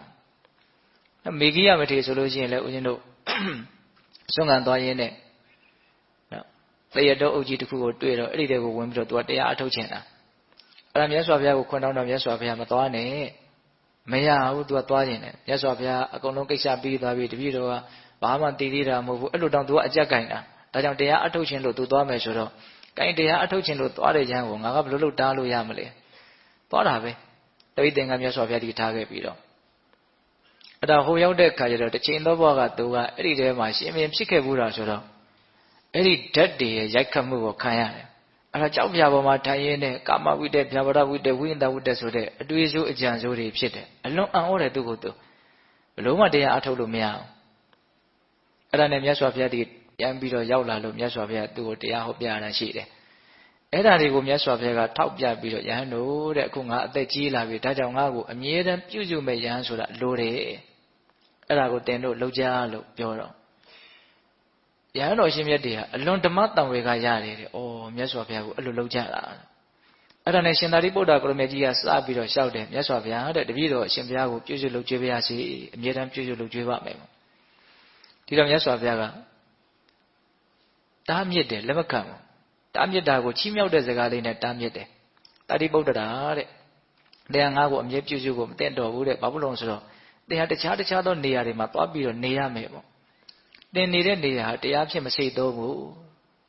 A: မေဂိယမထေရဆိုလို့ရှိရင်လည်းဦးဇင်းတို့ဆွမ်းခံသွားရင်းနဲ့နော်တရတော်အုပ်ကြီးတစ်ခုကိုတွေ့တော့အဲ့ဒီတဲကိုဝင်ပြီးတော့သူကတရားအထုတ်ချင်တာအဲ့ဒါမြတ်စွာဘုရားကိုခွန်းတောင်းတော့မြတ်စွာဘုရားမသွားနဲ့မရဘူးသူကသွားခြင်းနဲ့မြတ်စွာဘုရားအကုန်လုံးကိစ္စပြီးသွားပြီတပည့်တော်ကဘာမှတည်သေးတာမဟုတ်ဘူးအဲ့လိုတောင်သူကအကြက်ကင်တာဒါကြောင့်တရားအထုတ်ခြင်းလို့သူသွားမယ်ဆိုတော့ကင်တရားအထုတ်ခြင်းလို့သွားတဲ့ယဟန်ကိုငါကဘယ်လိုလုပ်တားလို့ရမလဲသွားတာပဲတပိတ်သင်္ကန်းမြတ်စွာဘုရားဒီထားခဲ့ပြီးတော့အဲ့ဒါဟိုရောက်တဲ့ခါကျတော့တစ်ချိန်သောဘဝကသူကအဲ့ဒီထဲမှာရှင်မင်းဖြစ်ခဲ့ဘူးတာဆိုတော့အဲ့ဒီဓာတ်တွေရဲ့ရိုက်ခတ်မှုကိုခံရတယ်အဲ့ဒါကြောက်ပြပေါ်မှာထိုင်ရင်းနဲ့ကာမဝိတ္တဗျာပါဒဝိတ္တဝိဉ္ဒဝိတ္တဆိုတဲ့အတွေ့အကြုံအကြံစိုးတွေဖြစ်တယ်အလွန်အံ့ဩတယ်သူ့ကိုယ်သူဘယ်လို့မှတရားအထုတ်လို့မရအောင်အဲ့ဒါနဲ့မြတ်စွာဘုရားဒီပြန်ပြီးတော့ရောက်လာလို့မြတ်စွာဘုရားသူ့ကိုတရားဟောပြရတာရှိတယ်အဲ့ဒါတွေကိုမြတ်စွာဘုရားကထောက်ပြပြီးတော့ယဟန်တို့တဲ့အခုငါအသက်ကြီးလာပြီဒါကြောင့်ငါ့ကိုအမြဲတမ်းပြုစုမဲ့ယဟန်ဆိုတာလိုတယ်အဲ့ဒါကိုတင်တို့လှုပ်ကြလို့ပြောတော့ယဟန်တော်ရှင်မြတ်တွေကအလွန်ဓမ္မတံဝေကရတယ်တဲ့ဩမြတ်စွာဘုရားကိုအဲ့လိုလှုပ်ကြတာအဲ့ဒါနဲ့ရှင်သာရိပုတ္တရာကိုရမေကြီးကစပြီးတော့လျှောက်တယ်မြတ်စွာဘုရားတဲ့တပည့်တော်အရှင်ဘုရားကိုပြုစုလှုပ်ကြွေးပါရစေအမြဲတမ်းပြုစုလှုပ်ကြွေးပါမယ်ဒီတော့မြတ်စွာဘုရားကတားမြစ်တယ်လက်မခံဘူးတားမြစ်တာကိုချီးမြှောက်တဲ့စကားလေးနဲ့တားမြစ်တယ်သာရိပုတ္တရာတဲ့တရားငါ့ကိုအမြဲပြုစုဖို့မသင့်တော်ဘူးတဲ့ဘာလို့လဲဆိုတော့တရားတခြားသောနေရာတွေမှာသွားပြီးတော့နေရမယ်ပေါ့သင်နေတဲ့နေရာဟာတရားဖြစ်မစိတ်တော့ဘူ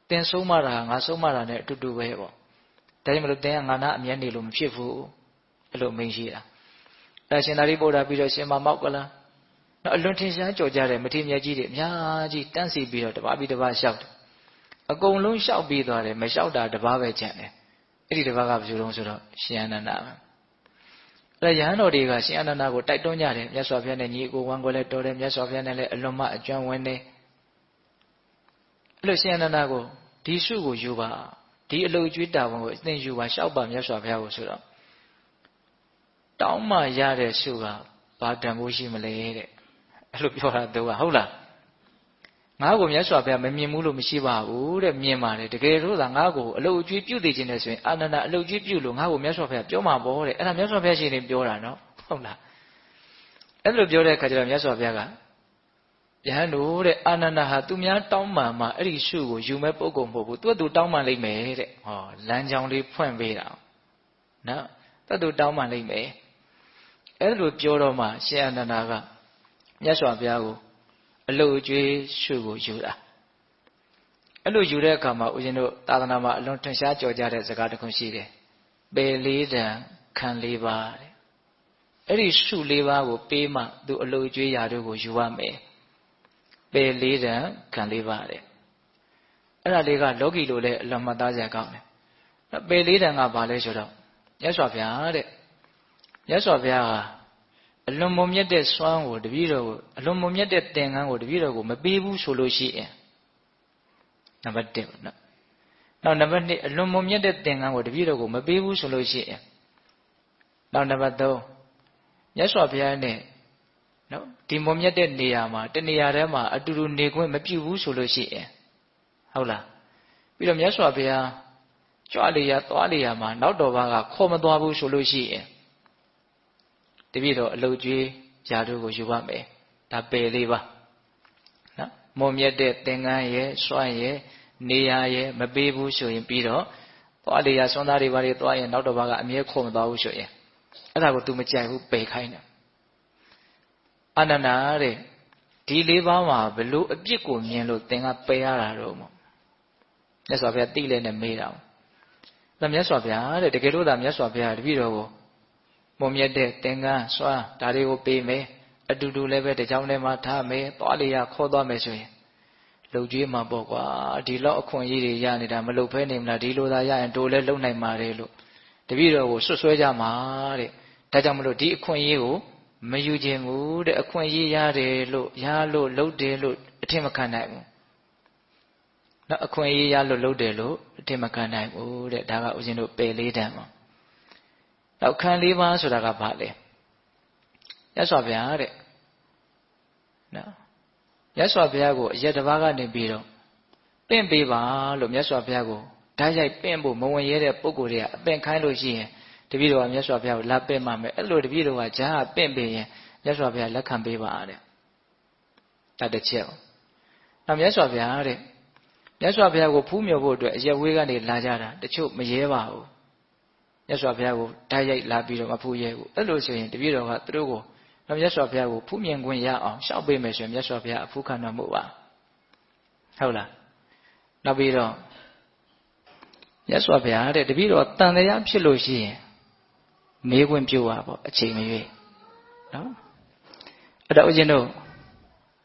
A: းသင်ဆုံးမတာငါဆုံးမတာနဲ့အတူတူပဲပေါ့ဒါကြောင့်မလို့သင်ကငါနာအမြဲနေလို့မဖြစ်ဘူးအဲ့လိုမိန့်ရှိတာဒါရှင်သာရိပုတ္တရာပြီးတော့ရှင်မမောက္ကလံနော်အလွန်ထင်ရှားကြော်ကြတဲ့မထေရမြတ်ကြီးတွေအများကြီးတန်းစီပြီးတော့တပါးပြီးတပါးလျှောက်တယ်အကုန်လုံးလျှောက်ပြီးသွားတယ်မလျှောက်တာတပါးပဲကျန်တယ်အဲ့ဒီတပါးကဘယ်လိုလဲဆိုတော့ရှင်အနန္ဒပဲအဲ့ယဟန်တော်တွေကရှင်အနန္ဒကိုတိုက်တွန်းကြတယ်မြတ်စွာဘုရားနဲ့ညီအကိုဝမ်းကိုလည်းတော်တယ်မြတ်စွာဘုရားနဲ့လည်းအလွန်မှအကျွမ်းဝင်တယ်အဲ့လိုရှင်အနန္ဒကိုဒီစုကိုယူပါဒီအလုတ်ကျွေးတာဝန်ကိုအသင်ယူပါလျှောက်ပါမြတ်စွာဘုရားကိုဆိုတော့တောင်းမှရတဲ့စုကဘာတန်ဖို့ရှိမလဲတဲ့အဲ့လိုပြောတာသူကဟုတ်လားငါ့ကိုမြတ်စွာဘုရားမမြင်ဘူးလို့မရှိပါဘူးတဲ့မြင်ပါတယ်တကယ်လို့သာငါ့ကိုအလုတ်ကျွေးပြုသိခြင်းနဲ့ဆိုရင်အာနန္ဒအလုတ်ကျွေးပြုလို့ငါ့ကိုမြတ်စွာဘုရားပြောမှာပေါ့တဲ့အဲ့ဒါမြတ်စွာဘုရားရှင်နေပြောတာနော်ဟုတ်လားအဲ့လိုပြောတဲ့အခါကျတော့မြတ်စွာဘုရားကယဟန်တို့တဲ့အာနန္ဒဟာသူများတောင်းမှန်မှအဲ့ဒီရှုကိုယူမဲ့ပုဂ္ဂိုလ်မဟုတ်ဘူးသူတောင်းမှန်လိမ့်မယ်တဲ့ဟောလမ်းကြောင်းလေးဖွင့်ပေးတာနော်သူတောင်းမှန်လိမ့်မယ်အဲ့လိုပြောတော့မှရှင်အာနန္ဒကမြတ်စွာဘုရားကိုအလုတ်အကျွေးရှုကိုယူတာ အဲ့လိုယူတဲ့အခါမှာဦးဇင်းတို့သာသနာမှာအလွန်ထင်ရှားကြော်ကြတဲ့စကားတစ်ခုရှိတယ်ပေလေးတန်ခံလေးပါတဲ့အဲ့ဒီစုလေးပါကိုပေးမှသူအလိုကျွေးရာတို့ကိုယူရမယ်ပေလေးတန်ခံလေးပါတဲ့အဲ့ဒါလေးကလောကီလိုလည်းအလွန်မှတ်သားစရာကောင်းတယ်ပေလေးတန်ကဘာလဲဆိုတော့မြတ်စွာဘုရားတဲ့မြတ်စွာဘုရားဟာအလွန်မုံမြတ်တဲ့စွမ်းကိုတပည့်တော်ကိုအလွန်မုံမြတ်တဲ့သင်္ကန်းကိုတပည့်တော်ကိုမပေးဘူးဆိုလို့ရှိရင်နံပါတ်1ပေါ့နော်နောက်နံပါတ်2အလွန်မုံမြတ်တဲ့သင်္ကန်းကိုတပည့်တော်ကိုမပေးဘူးဆိုလို့ရှိရင်နောက်နံပါတ်3မြတ်စွာဘုရားနဲ့နော်ဒီမုံမြတ်တဲ့နေရာမှာတနေရာထဲမှာအတူတူနေခွင့်မပြုဘူးဆိုလို့ရှိရင်ဟုတ်လားပြီးတော့မြတ်စွာဘုရားကြွလေရသွားလေရမှာနောက်တော်ဘာကခေါ်မသွားဘူးဆိုလို့ရှိရင်တပည့်တော်အလုတ်ကျွေးຢာတို့ကိုယူပါမယ်ဒါပယ်လေးပါနော်မုံမြတ်တဲ့သင်္ကန်းရဲ့စွန့်ရဲ့နေရာရဲ့မပေးဘူးဆိုရင်ပြီးတော့သွားလေရစွန့်သားတွေဘာတွေသွားရင်နောက်တော်ဘာကအမြဲခေါ်မသွားဘူးဆိုရင်အဲ့ဒါကို तू မကြိုက်ဘူးပယ်ခိုင်းတယ်အာနန္ဒာတဲ့ဒီလေးပါးမှာဘလို့အပြစ်ကိုမြင်လို့သင်ကပယ်ရတာတော့မို့မြတ်စွာဘုရားသိလဲနဲ့မေးတာဒါမြတ်စွာဘုရားတဲ့တကယ်လို့သာမြတ်စွာဘုရားတပည့်တော်ကိုမုံမြတ်တဲ့သင်္ကန်းစွမ်းဒါတွေကိုပေးမယ်အတူတူလည်းပဲတကြောင်ထဲမှာထားမယ်သွားလေရခေါ်သွားမယ်ဆိုရင်လုံကျွေးမှာပေါ့ကွာဒီလောက်အခွင့်အရေးတွေရနေတာမလုပ်ဖဲနေမလားဒီလိုသာရရင်တို့လည်းလုံနိုင်ပါတယ်လို့တပည့်တော်ကိုဆွဆွဲကြမှာတဲ့ဒါကြောင့်မလို့ဒီအခွင့်အရေးကိုမယူခြင်းဘူးတဲ့အခွင့်အရေးရတယ်လို့ရလို့လုပ်တယ်လို့အထင်မခံနိုင်ဘူးနော်အခွင့်အရေးရလို့လုပ်တယ်လို့အထင်မခံနိုင်ဘူးတဲ့ဒါကဦးဇင်းတို့ပယ်လေးတန်ပါနောက်ခံလေးပါဆိုတာကဘာလဲမြတ်စွာဘုရားတဲ့နော်မြတ်စွာဘုရားကိုအရက်တစ်ပါးကနေပြီးတော့ပင့်ပေးပါလို့မြတ်စွာဘုရားကိုဓာတ်ရိုက်ပင့်ဖို့မဝင်ရတဲ့ပုံကိုယ်တွေကအပင့်ခိုင်းလို့ရှိရင်တပည့်တော်ကမြတ်စွာဘုရားကိုလာပင့်မှမယ်အဲ့လိုတပည့်တော်ကဂျားပင့်ပေးရင်မြတ်စွာဘုရားလက်ခံပေးပါတဲ့ဒါတစ်ချက်နောက်မြတ်စွာဘုရားတဲ့မြတ်စွာဘုရားကိုဖူးမြော်ဖို့အတွက်အရက်ဝေးကနေလာကြတာတချို့မရဲပါဘူးမြတ်စွာဘုရားကိုဓာတ်ရိုက်လာပြီးတော့မဖူးရဲဘူးအဲ့လိုဆိုရင်တပည့်တော်ကသူတို့ကိုမြတ်စွာဘုရားကိုဖူးမြင်ခွင့်ရအောင်ရှောက်ပေးမယ်ဆိုရင်မြတ်စွာဘုရားအဖူးခံတော်မူပါဟုတ်လားနောက်ပြီးတော့မြတ်စွာဘုရားတဲ့တပည့်တော်တန်တရားဖြစ်လို့ရှိရင်မေးခွင့်ပြုပါပေါ့အချိန်မရွေးနော်အဲ့တော့ဦးဇင်းတို့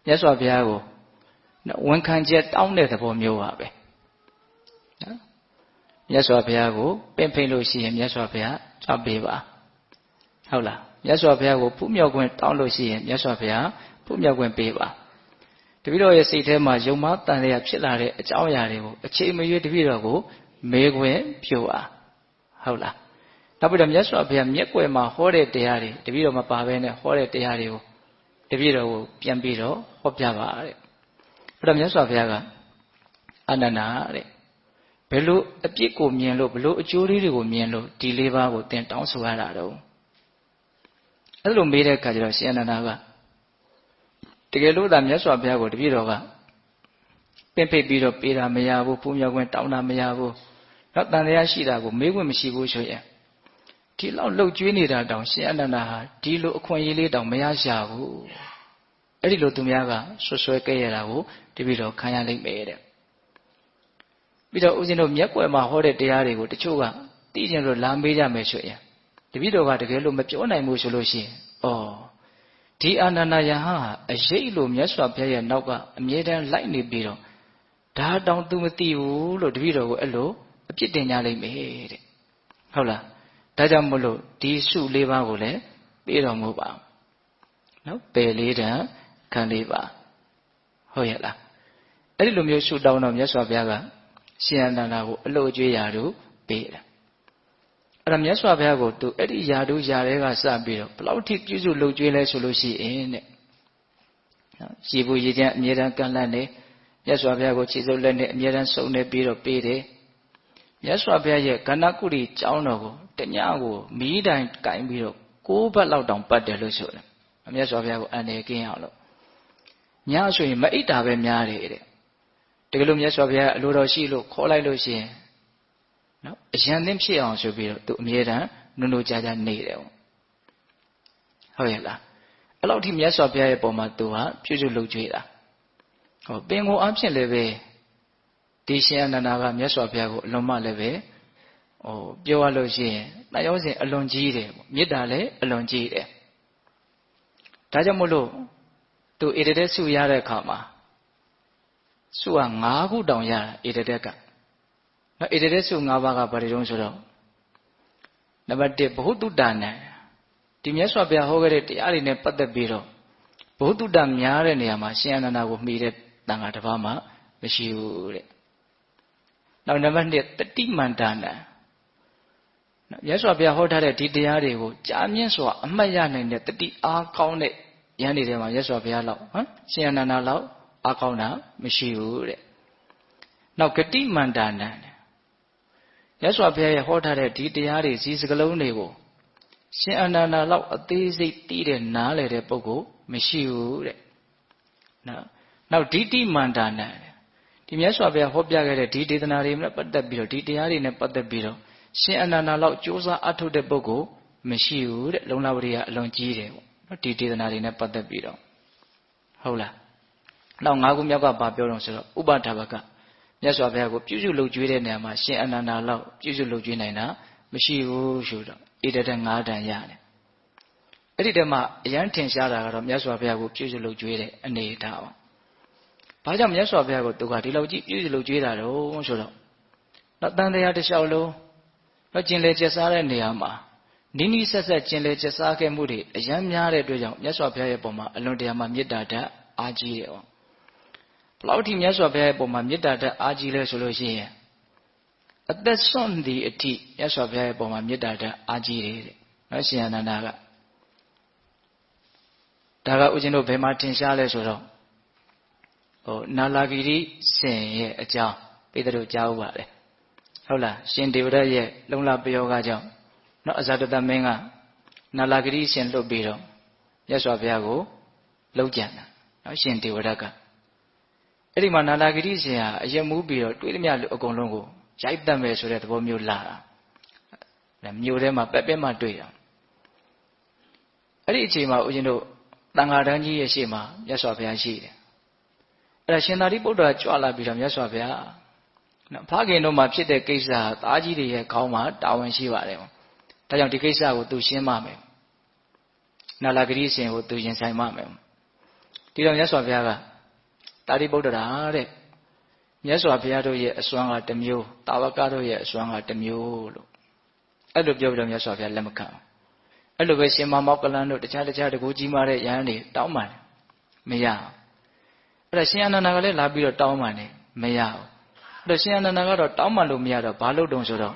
A: မြတ်စွာဘုရားကိုဝန်ခံချက်တောင်းတဲ့သဘောမျိုးပါပဲနော်မြတ်စွာဘုရားကိုပင့်ဖိတ်လို့ရှိရင်မြတ်စွာဘုရားကြွပေးပါဟုတ်လားမြတ်စွာဘုရားကိုဖူးမြော်ခွင့်တောင်းလို့ရှိရင်မြတ်စွာဘုရားဖူးမြော်ခွင့်ပေးပါတပည့်တော်ရဲ့စိတ်ထဲမှာယုံမှားတန်လျာဖြစ်လာတဲ့အကြောင်းအရာတွေကိုအချိန်မရွေးတပည့်တော်ကိုမေးခွင့်ပြုပါဟုတ်လားနောက်ပြီးတော့မြတ်စွာဘုရားမျက်ကွယ်မှာဟောတဲ့တရားတွေတပည့်တော်မပါဘဲနဲ့ဟောတဲ့တရားတွေကိုတပည့်တော်ကိုပြန်ပြီးတော့ဟောပြပါတဲ့အဲ့တော့မြတ်စွာဘုရားကအနန္ဒာတဲ့ဘယ်လိုအပြစ်ကိုမြင်လို့ဘယ်လိုအကျိုးလေးတွေကိုမြင်လို့ဒီလေးပါးကိုသင်တောင်းဆိုရတာတော့အဲ့လိုမေးတဲ့အခါကျတော့ရှင်အနန္ဒာကတကယ်လို့သာမြတ်စွာဘုရားကိုတပည့်တော်ကပင့်ဖိတ်ပြီးတော့ပေးတာမရဘူးဖူးမြော်ခွင့်တောင်းတာမရဘူးတော့တန်တရားရှိတာကိုမေးခွင့်မရှိဘူးဆိုရင်ဒီလောက်လှုပ်ကြွေးနေတာတောင်ရှင်အနန္ဒာဟာဒီလိုအခွင့်အရေးလေးတောင်မရရှာဘူးအဲ့ဒီလိုသူများကဆွဆွဲခဲ့ရတာကိုတပည့်တော်ခံရလိမ့်မယ်တဲ့ပြီးတော့ဦးဇင်းတို့မျက်ကွယ်မှာဟောတဲ့တရားတွေကိုတချို့ကသိကျင်လို့လာမေးကြမယ်ဆိုရင်တပည့်တော်ကတကယ်လို့မပြောနိုင်ဘူးဆိုလို့ရှိရင်ဒီအာနန္ဒယဟန်ဟာအရေးလို့မြတ်စွာဘုရားရဲ့နောက်ကအမြဲတမ်းလိုက်နေပြီးတော့ဒါတောင်သူမသိဘူးလို့တပည့်တော်ကိုအဲ့လိုအပြစ်တင်ကြလိမ့်မယ်တဲ့ဟုတ်လားဒါကြောင့်မို့လို့ဒီစုလေးပါးကိုလည်းပေးတော်မူပါနော်ပယ်လေးတန်ခံလေးပါဟုတ်ရဲ့လားအဲ့ဒီလိုမျိုးစုတောင်းတော့မြတ်စွာဘုရားကရှင်အနန္ဒာကိုအလို့အကျွေးရာတို့ပေးတယ်အဲ့ဒါမြတ်စွာဘုရားကိုသူအဲ့ဒီယာတို့ယာတွေကစပြီးတော့ဘလောက်ထိပြုစုလုပ်ကျွေးလဲဆိုလို့ရှိရင်တဲ့နော်ရေဘူးရေချမ်းအမြဲတမ်းကန့်လန့်နေမြတ်စွာဘုရားကိုခြေစုပ်လက်နဲ့အမြဲတမ်းစုံနေပြီးတော့ပေးတယ်မြတ်စွာဘုရားရဲ့ကဏ္ဍကုရီကျောင်းတော်ကိုတညကိုမီးတိုင်ကင်ပြီးတော့6 ဘတ်လောက်တောင်ပတ်တယ်လို့ဆိုတယ်မြတ်စွာဘုရားကိုအန္တရာယ်ကင်းအောင်လို့ညဆိုရင်မအိပ်တာပဲများတယ်တဲ့တကယ်လို့မြတ်စွာဘုရားအလိုတော်ရှိလို့ခေါ်လိုက်လို့ရှိရင်နော်အရန်သင်းဖြစ်အောင်ဆိုပြီးတော့သူအမြဲတမ်းနုံနုံကြားကြားနေတယ်ဟုတ်ရဲ့လားအဲ့လောက်ထိမြတ်စွာဘုရားရဲ့ပုံမှာသူဟာပြုစုလုပ်ကြွေးတာဟောပင်ကိုအဖြစ်လည်းပဲ ဒီရှင်အနန္ဒာကမြတ်စွာဘုရားကိုအလွန်မှလည်းပဲပြောရလို့ရှိရင်တန်ရောစဉ်အလွန်ကြီးတယ်ပေါ့မေတ္တာလည်းအလွန်ကြီးတယ်ဒါကြောင့်မို့လို့သူဧတတက်ဆုရတဲ့အခါမှာဆုက9ခုတောင်ရတာဧတတက်ကနော်ဧတတက်ဆု9ပါးကဘာတွေတုံးဆိုတော့နံပါတ်1ဘဟုတုတ္တနံဒီမြတ်စွာဘုရားဟောခဲ့တဲ့တရားတွေနဲ့ပတ်သက်ပြီးတော့ဘဟုတုတ္တများတဲ့နေရာမှာရှင်အနန္ဒာကိုမှီတဲ့တန်ခါတစ်ပါးမှမရှိဘူးတဲ့နောက်နံပါတ်2တတိမန္တနံမြတ်စွာဘုရားဟောထားတဲ့ဒီတရားတွေကိုကြာမြင့်စွာအမှတ်ရနိုင်တဲ့တတိအားကောင်းတဲ့ယန္တိတွေမှာမြတ်စွာဘုရားလောက်ရှင်အနန္ဒာလောက်အားကောင်းတာမရှိဘူးတဲ့နောက်ဂတိမန္တနံမြတ်စွာဘုရားရဲ့ဟောထားတဲ့ဒီတရားတွေစီစကလုံးတွေကိုရှင်အနန္ဒာလောက်အသေးစိတ်သိတဲ့နားလည်တဲ့ပုဂ္ဂိုလ်မရှိဘူးတဲ့နောက်ဒိဋ္ဌိမန္တနံဒီမြတ်စွာဘုရားဟောပြခဲ့တဲ့ဒီဒေသနာတွေနဲ့ပတ်သက်ပြီးတော့ဒီတရားတွေနဲ့ပတ်သက်ပြီးတော့ရှင်အနန္ဒာလောက်ကြိုးစားအထုတ်တဲ့ပုဂ္ဂိုလ်မရှိဘူးတဲ့လုံလဝရိယအလွန်ကြီးတယ်ပေါ့နော်ဒီဒေသနာတွေနဲ့ပတ်သက်ပြီးတော့ဟုတ်လားနောက်၅ခုမြောက်ကဘာပြောတော့ဆိုတော့ဥပဒါဘကမြတ်စွာဘုရားကိုပြုစုလုပ်ကြွေးတဲ့နေရာမှာရှင်အနန္ဒာလောက်ပြုစုလုပ်ကြွေးနိုင်တာမရှိဘူးဆိုတော့ဧတတက်9တန်ရတယ်အဲ့ဒီတည်းမှာအရန်ထင်ရှားတာကတော့မြတ်စွာဘုရားကိုပြုစုလုပ်ကြွေးတဲ့အနေအထားပါဘာကြောင့်မြတ်စွာဘုရားကိုသူကဒီလောက်ကြီးပြုစုလုပ်ကြွေးတာတော့ဆိုတော့တန်တရားတစ်လျှောက်လုံးကျင်လေကျက်စားတဲ့နေရာမှာနီးနီးဆက်ဆက်ကျင်လေကျက်စားခဲ့မှုတွေအရန်များတဲ့အတွက်ကြောင့်မြတ်စွာဘုရားရဲ့ပုံမှာအလွန်တရာမှမေတ္တာဓာတ်အားကြီးတယ်။ဘလောက်ထိမြတ်စွာဘုရားရဲ့ပုံမှာမေတ္တာဓာတ်အားကြီးလဲဆိုလို့ရှိရင်အသက်ဆွန့်သည့်အထိမြတ်စွာဘုရားရဲ့ပုံမှာမေတ္တာဓာတ်အားကြီးတယ်တဲ့။နော်ရှင်အနန္ဒာကဒါကဦးဇင်းတို့ဘယ်မှာထင်ရှားလဲဆိုတော့နာလာဂိရိစင်ရဲ့အကြောင်းပိဿတို့ကြားဥပါတယ်ဟုတ်လားရှင်ဒေဝရရဲ့လုံလပယောဂကြောင့်နော်အဇာတတမင်းကနာလာဂိရိရှင်လွတ်ပြီးတော့မြတ်စွာဘုရားကိုလှုပ်ကြံတာနော်ရှင်ဒေဝရကအဲ့ဒီမှာနာလာဂိရိရှင်ဟာအယက်မူးပြီးတော့တွေးသမျှလူအကုန်လုံးကိုရိုက်တတ်မယ်ဆိုတဲ့သဘောမျိုးလာတာမြို့ထဲမှာပက်ပဲမှတွေ့တာအဲ့ဒီအချိန်မှာဦးဇင်းတို့တန်ဃာတန်းကြီးရဲ့ရှေ့မှာမြတ်စွာဘုရားရှိတယ်အဲ့ဒါရှင်သာရိပုတ္တရာကြွလာပြီးတော့မြတ်စွာဘုရားနော်ဖခင်တို့မှာဖြစ်တဲ့ကိစ္စဟာသားကြီးတွေရဲ့ခေါင်းမှာတာဝန်ရှိပါတယ်ဒါကြောင့်ဒီကိစ္စကိုသူရှင်းပါမယ်နာလာဂရိရှင်ကိုသူရင်ဆိုင်ပါမယ်ဒီတော့မြတ်စွာဘုရားကသာရိပုတ္တရာတဲ့မြတ်စွာဘုရားတို့ရဲ့အစွမ်းကတစ်မျိုးတာဝကတို့ရဲ့အစွမ်းကတစ်မျိုးလို့အဲ့လိုပြောပြီးတော့မြတ်စွာဘုရားလက်မခံအဲ့လိုပဲရှင်မောက္ကလန်တို့တခြားတကူကြီးမားတဲ့ယဟန်တွေတောင်းပန်တယ်မရဘူးအဲ့ဒါရှင်အနန္ဒာကလည်းလာပြီးတော့တောင်းပန်တယ်မရဘူးအဲ့တော့ရှင်အနန္ဒာကတော့တောင်းပန်လို့မရတော့ဘာလို့တုံဆိုတော့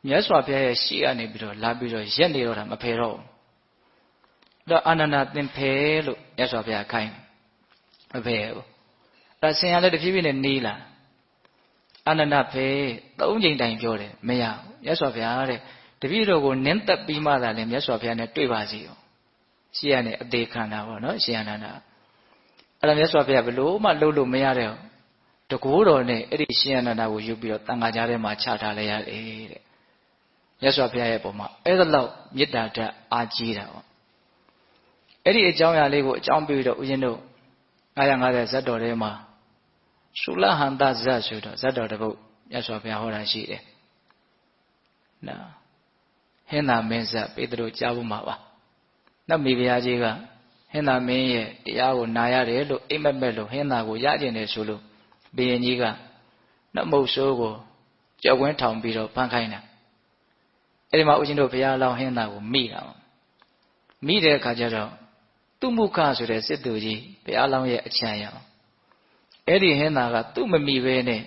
A: မြတ်စွာဘုရားရဲ့ရှေ့ကနေပြီးတော့လာပြီးတော့ရက်နေတော့တာမဖယ်တော့ဘူးအဲ့တော့အာနန္ဒာသင်ဖယ်လို့မြတ်စွာဘုရားခိုင်းမဖယ်ဘူးအဲ့ဒါဆင်ရလည်းတဖြည်းဖြည်းနဲ့နေလာအာနန္ဒာဖယ်၃ချိန်တိုင်ပြောတယ်မရဘူးမြတ်စွာဘုရားတဲ့တပည့်တော်ကိုနင်းသက်ပြီးမှသာလည်းမြတ်စွာဘုရားနဲ့တွေ့ပါစီရောရှေ့ကနေအသေးခံတာပေါ့နော်ရှင်အနန္ဒာအဲ့ဒါမြတ်စွာဘုရားဘလို့မှလှုပ်လို့မရတဲ့တကိုးတော်နဲ့အဲ့ဒီရှင်အနန္ဒာကိုယူပြီးတော့တန်ခါကြားထဲမှာချထားလိုက်ရတယ်တဲ့မြတ်စွာဘုရားရဲ့ပုံမှာအဲ့ဒါလောက်မေတ္တာဓာတ်အားကြီးတာပေါ့အဲ့ဒီအကြောင်းအရာလေးကိုအကြောင်းပြီးတော့ဦးဇင်းတို့950ဇတ်တော်ထဲမှာသုလဟန္တဇတ်ဆိုတော့ဇတ်တော်တစ်ပုဒ်မြတ်စွာဘုရားဟောတာရှိတယ်နော်ဟင်းသာမင်းဇတ်ပေတရုကြားဖို့မှာပါနောက်မိဖုရားကြီးကဟင်းသာမင်းရဲ့တရားကိုနာရတယ်လို့အိမ်မက်မဲ့လို့ဟင်းသာကိုရကျင်တယ်ဆိုလို့ဘုရင်ကြီးကနှမုတ်ဆိုးကိုကြောက်ဝင်းထောင်ပြီးတော့ဖမ်းခိုင်းတာအဲ့ဒီမှာဦးဇင်းတို့ဘုရားလောင်းဟင်းသာကိုမိတာမိတဲ့အခါကျတော့သူ့မုခဆိုတဲ့စစ်သူကြီးဘုရားလောင်းရဲ့အချမ်းရအောင်အဲ့ဒီဟင်းသာကသူ့မမိပဲနဲ့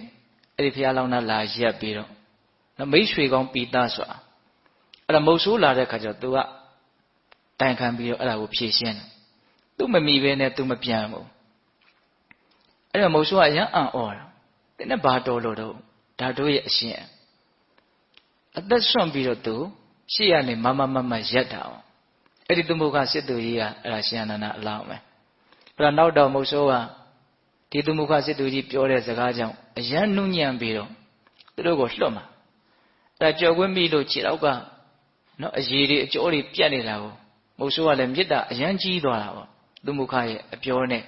A: အဲ့ဒီဘုရားလောင်းနာလာရက်ပြီးတော့မိတ်ဆွေကောင်းပီသားစွာအဲ့ဒါမုတ်ဆိုးလာတဲ့အခါကျတော့သူကတိုင်ခံပြီးတော့အဲ့ဒါကိုဖြေရှင်းတယ်သူ့မမိပဲနဲ့သူမပြန်ဘူးအဲ့တော့မုတ်ဆိုးကအရန်အံ့ဩတာတင်းနဲ့ဘာတော်လို့တော့ဒါတို့ရဲ့အရှင်အသက်ဆွန့်ပြီးတော့သူရှေ့ကနေမမရက်တာအောင်အဲ့ဒီသူမုခစစ်သူကြီးကအဲ့ဒါရှင်အနန္ဒာအလောင်းပဲအဲ့တော့နောက်တော့မုတ်ဆိုးကဒီသူမုခစစ်သူကြီးပြောတဲ့စကားကြောင့်အရန်နှုံညံ့ပြီးတော့သူတို့ကိုလွတ်မှာအဲ့ဒါကြော်ခွင့်မိလို့ခြေတော့ကနော်အရေတွေအကျော်တွေပြတ်နေတာကိုမုတ်ဆိုးကလည်းမေတ္တာအရန်ကြီးသွားတာပေါ့သူမုခရဲ့အပြောနဲ့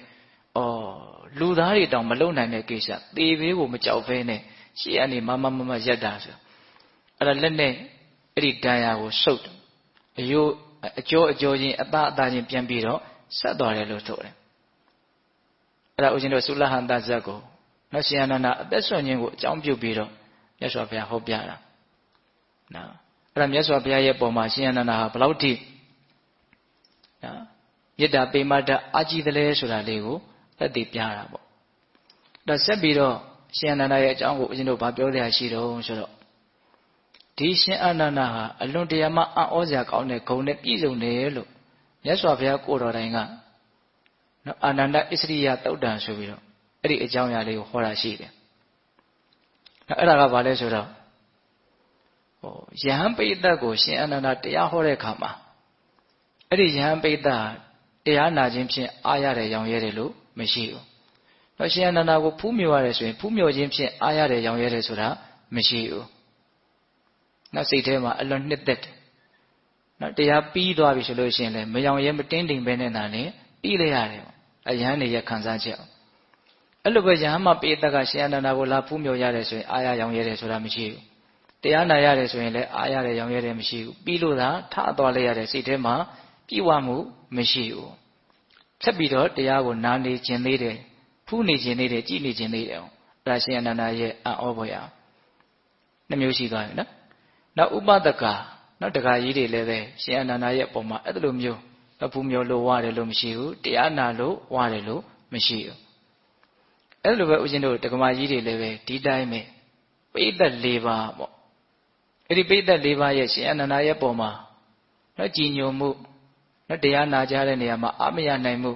A: လူသားတွေတောင်မလုံနိုင်တဲ့ကိစ္စသေဘေးကိုမကြောက်ဘဲနဲ့ ရှေ့ကနေမရက်တာဆိုအဲ့ဒါလက်နဲ့အဲ့ဒီတန်ရာကိုဆုပ်အယိုးအကျော်ချင်းအသားချင်းပြန်ပြီးတော့ဆက်သွားတယ်လို့ဆိုတယ်အဲ့ဒါဦးဇင်းတို့သုလဟန္တဇတ်ကိုနောက်ရှင်အနန္ဒအသက်ဆွမ်းခြင်းကိုအကြောင်းပြုပြီးတော့မြတ်စွာဘုရားဟောပြတာနော်အဲ့ဒါမြတ်စွာဘုရားရဲ့ပုံမှာရှင်အနန္ဒဟာဘလောက်ထိနော်မေတ္တာပေမတ္တအာကြည်တယ်လဲဆိုတာလေးကိုသက်သေပြတာပေါ့ဒါဆက်ပြီးတော့ရှင်အနန္ဒရဲ့အကြောင်းကိုဦးဇင်းတို့ဗာပြောရရှိတော့ဆိုတော့ဒီရှင်အနန္ဒဟာအလွန်တရာမှအံ့ဩစရာကောင်းတဲ့ဂုဏ်နဲ့ပြည့်စုံတယ်လို့မြတ်စွာဘုရားကိုယ်တော်တိုင်ကနော်အာနန္ဒဣစရိယသုတ်တံဆိုပြီးတော့အဲ့ဒီအကြောင်းအရာလေးကိုဟောတာရှိတယ်အဲ့ဒါကဘာလဲဆိုတော့ယဟန်ပိဋကကိုရှင်အနန္ဒတရားဟောတဲ့အခါမှာအဲ့ဒီယဟန်ပိဋကတရားနာခြင်းဖြင့်အားရတဲ့ရောင်ရဲတယ်လို့မရှိဘူး။တော့ရှင်အနန္ဒကိုဖူးမြော်ရတယ်ဆိုရင်ဖူးမြော်ခြင်းဖြင့်အားရတဲ့ရောင်ရဲတယ်ဆိုတာမရှိဘူး။နောက်စိတ်ထဲမှာအလွန်နှစ်သက်တယ်။နောက်တရားပြီးသွားပြီဆိုလို့ရှိရင်လည်းမရောင်ရဲမတင်းတိမ်ပဲနဲ့နာနဲ့ပြီးလိုက်ရတယ်။အယဟန်နေရခံစားချက်။အဲ့လိုပဲယဟန်မပိဋကရှင်အနန္ဒကိုလာဖူးမြော်ရတယ်ဆိုရင်အားရရောင်ရဲတယ်ဆိုတာမရှိဘူး။တရားနာရတယ်ဆိုရင်လည်းအားရတဲ့ရောင်ရဲတယ်မရှိဘူး။ပြီးလို့သာထသွားလိုက်ရတဲ့စိတ်ထဲမှာပြည့်ဝမှုမရှိဘူးဆက်ပြီးတော့တရားကိုနားနေခြင်းသေးတယ်ဖူးနေခြင်းသေးတယ်ကြည်နေခြင်းသေးတယ်အဲ့ဒါရှင်အနန္ဒရဲ့အံ့ဩဖွယ်ရာနှမျိုးရှိသွားပြီနော်နောက်ဥပဒကနောက်တခါကြီးတွေလည်းပဲရှင်အနန္ဒရဲ့ပုံမှာအဲ့လိုမျိုးဖူးမျိုးလို့ဝရတယ်လို့မရှိဘူးတရားနာလို့ဝရတယ်လို့မရှိဘူးအဲ့လိုပဲဦးဇင်းတို့တက္ကမကြီးတွေလည်းပဲဒီတိုင်းပဲပိဋက၄ပါးပေါ့အဲ့ဒီပိဋက၄ပါးရဲ့ရှင်အနန္ဒရဲ့ပုံမှာနော်ကြည်ညိုမှုနော်တရားနာကြတဲ့နေရာမှာအမရနိုင်မှု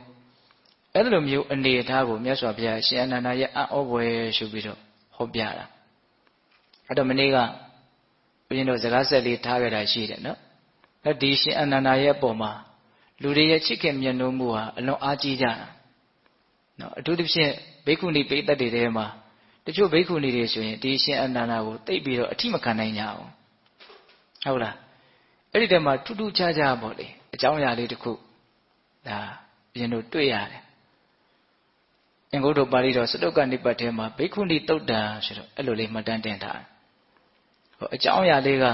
A: အဲ့လိုမျိုးအနေအထားကိုမြတ်စွာဘုရားရှင်အနန္ဒရဲ့အံ့ဩဖွယ်ဆိုပြီးတော့ဟောပြတာအဲ့တော့မနေ့ကဘုရင်တို့စကားဆက်လေးထားခဲ့တာရှိတယ်နော်အဲ့ဒီရှင်အနန္ဒရဲ့ပုံမှာလူတွေရဲ့ချစ်ခင်မြတ်နိုးမှုဟာအလွန်အားကြီးကြတာနော်အထူးသဖြင့်ဘိက္ခုနီပိဋကတ်တွေထဲမှာတချို့ဘိက္ခုနီတွေဆိုရင်ဒီရှင်အနန္ဒကိုသိပြီးတော့အထိမခံနိုင်ကြဘူးဟုတ်လားအဲ့ဒီတည်းမှာထူးထူးခြားခြားပေါ့လေအကြောင်းအရာလေးတစ်ခုဒါဘုရင်တို့တွေ့ရတယ်အင်္ဂုတ္တပါဠိတော်စတုကနိပတ်ထဲမှာဘိက္ခုနီတုတ်တံဆိုတော့အဲ့လိုလေးမှတ်တမ်းတင်ထားတယ်ဟောအကြောင်းအရာလေးက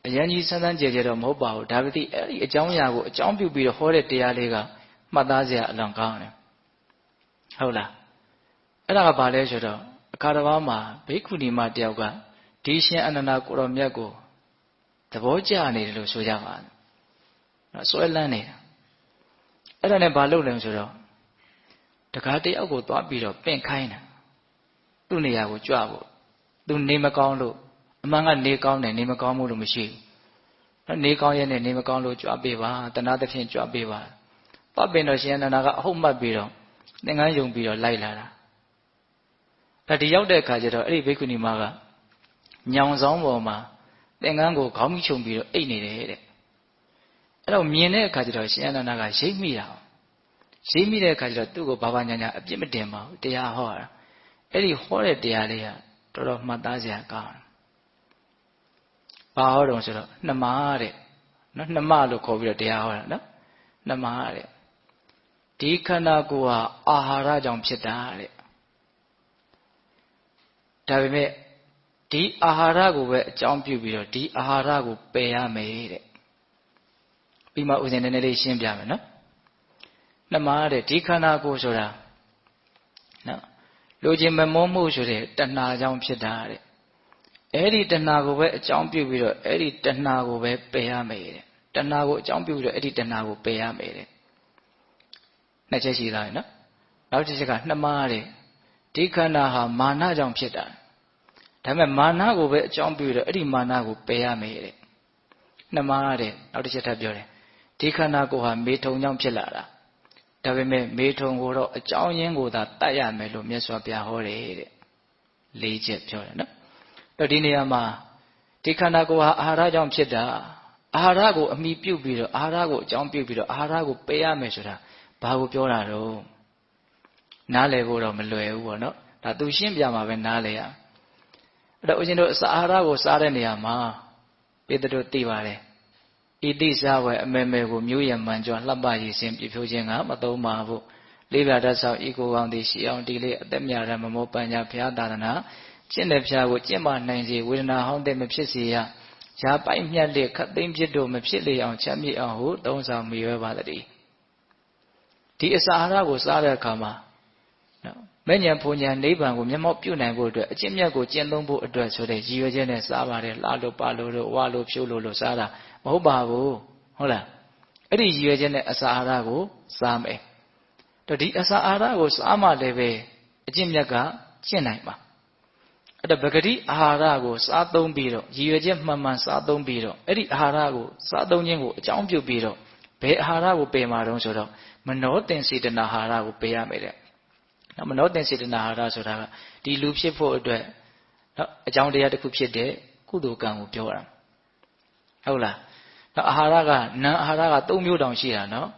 A: အရင်ကြီးစမ်းစမ်းကြဲကြဲတော့မဟုတ်ပါဘူးဒါပေမဲ့အဲ့ဒီအကြောင်းအရာကိုအကြောင်းပြုပြီးတော့ဟောတဲ့တရားလေးကမှတ်သားစရာအလွန်ကောင်းတယ်ဟုတ်လားအဲ့ဒါကဘာလဲဆိုတော့အခါတစ်ပါးမှာဘိက္ခုနီမတယောက်ကဒီရှင်အနန္ဒကိုရောမြတ်ကိုသဘောကျနေတယ်လို့ဆိုကြပါနော်ဆွဲလန်းနေတာအဲ့ဒါနဲ့ဘာလုပ်လဲဆိုတော့တခါတယောက်ကိုသွားပြီးတော့ပင့်ခိုင်းတာသူ့နေရာကိုကြွဖို့သူနေမကောင်းလို့အမှန်ကနေကောင်းတယ်နေမကောင်းဘူးလို့မရှိဘူးနေကောင်းရဲ့နဲ့နေမကောင်းလို့ကြွပေးပါတဏှာသဖြင့်ကြွပေးပါပတ်ပင်တော်ရှင်အနန္ဒကအဟုတ်မှတ်ပြီးတော့သင်္ကန်းယုံပြီးတော့လိုက်လာတာဒါဒီရောက်တဲ့အခါကျတော့အဲ့ဒီဘိက္ခုနီမကညောင်ဆောင်ပေါ်မှာသင်္ကန်းကိုခေါင်းမိချုံပြီးတော့အိတ်နေတယ်တဲ့အဲ့တော့မြင်တဲ့အခါကျတော့ရှင်အနန္ဒကရိပ်မိတာရိပ်မိတဲ့အခါကျတော့သူ့ကိုဘာညာညာအပြစ်မတင်ပါဘူးတရားဟောတာအဲ့ဒီဟောတဲ့တရားလေးကတော်တော်မှတ်သားစရာကောင်းတယ်ဘာဟောတော့ဆိုတော့နှမတဲ့နော်နှမလို့ခေါ်ပြီးတော့တရားဟောတာနော်နှမတဲ့ဒီခန္ဓာကိုယ်ဟာအာဟာရကြောင့်ဖြစ်တာတဲ့ဒါပေမဲ့ဒီအာဟာရကိုပဲအကြောင်းပြုပြီးတော့ဒီအာဟာရကိုပယ်ရမယ်တဲ့ပြီးမှဥစဉ်နည်းနည်းလေးရှင်းပြမယ်နော်နှမတဲ့ဒီခန္ဓာကိုယ်ဆိုတာနော်လူချင်းမမောမှုဆိုတဲ့တဏှာကြောင့်ဖြစ်တာတဲ့အဲ့ဒီတဏှာကိုပဲအကြောင်းပြုပြီးတော့အဲ့ဒီတဏှာကိုပဲပယ်ရမယ်တဲ့တဏှာကိုအကြောင်းပြုပြီးတော့အဲ့ဒီတဏှာကိုပယ်ရမယ်တဲ့နှစ်ချက်ရှိသားနော်နောက်တစ်ချက်ကနှမတဲ့ဒီခန္ဓာဟာမာနကြောင့်ဖြစ်တာဒါပေမဲ့မာနကိုပဲအကြောင်းပြုပြီးတော့အဲ့ဒီမာနကိုပယ်ရမယ်တဲ့နှမတဲ့နောက်တစ်ချက်ထပ်ပြောတယ်ဒီခန္ဓာကိုယ်ဟာမေထုံကြောင့်ဖြစ်လာတာဒါပေမဲ့မေထုံကိုတော့အကြောင်းရင်းကိုသာတတ်ရမယ်လို့မြတ်စွာဘုရားဟောတယ်တဲ့၄ချက်ပြောတယ်နော်တော့ဒီနေရာမှာဒီခန္ဓာကိုယ်ဟာအာဟာရကြောင့်ဖြစ်တာအာဟာရကိုအမိပြုတ်ပြီးတော့အာဟာရကိုအကြောင်းပြုပြီးတော့အာဟာရကိုပယ်ရမယ်ဆိုတာဘာကိုပြောတာတော့နားလည်ဖို့တော့မလွယ်ဘူးပေါ့နော်ဒါသူရှင်းပြမှာပဲနားလည်ရအဲ့တော့ဦးဇင်းတို့အာဟာရကိုစားတဲ့နေရာမှာပေတတို့သိပါတယ်ဣတိစားဝဲအမေမေကိုမျိုးရမှန်ကြွလှပရည်စင်ပြဖြိုးခြင်းကမသုံးပါဘူးလေးပြတတ်ဆောင်ဤကိုကောင်းသည်ရှိအောင်ဒီလေးအသက်မြတ်ရမမောပညာဘုရားသာသနာ ကျင့်တဲ့ဖျားကိုကျင့်မနိုင်စေဝေဒနာဟောင်းတဲ့မဖြစ်စေရရာပိုက်မြတ်တဲ့ခတ်သိမ်းဖြစ်တို့မဖြစ်လေအောင်ချမ်းမြေ့အောင်ဟုသုံးဆောင်မိရွယ်ပါတည်းဒီအစာအာဟာရကိုစားတဲ့အခါမှာနော်မဲ့ညာဖုန်ညာနိဗ္ဗာန်ကိုမျက်မှောက်ပြုနိုင်ဖို့အတွက်အကျင့်မြတ်ကိုကျင့်သုံးဖို့အတွက်ဆိုတဲ့ရည်ရွယ်ချက်နဲ့စားပါတယ်လှလို့ပါလို့ဝါလို့ဖြိုးလို့စားတာမဟုတ်ပါဘူးဟုတ်လားအဲ့ဒီရည်ရွယ်ချက်နဲ့အစာအာဟာရကိုစားမယ်တော့ဒီအစာအာဟာရကိုစားမှလည်းပဲအကျင့်မြတ်ကကျင့်နိုင်ပါအဲ့တော့ပဂတိအာဟာရကိုစားသုံးပြီးတော့ရည်ရွယ်ချက်မှန်မှန်စားသုံးပြီးတော့အဲ့ဒီအာဟာရကိုစားသုံးခြင်းကိုအကြောင်းပြုပြီးတော့ဘယ်အာဟာရကိုပယ်မှာတုံးဆိုတော့မနောတင်စေတနာအာဟာရကိုပယ်ရမယ်တဲ့နော်မနောတင်စေတနာအာဟာရဆိုတာကဒီလူဖြစ်ဖို့အတွက်နော်အကြောင်းတရားတစ်ခုဖြစ်တဲ့ကုသိုလ်ကံကိုပြောတာဟုတ်လားနော်အာဟာရကနာအာဟာရက၃မျိုးတောင်ရှိတာနော်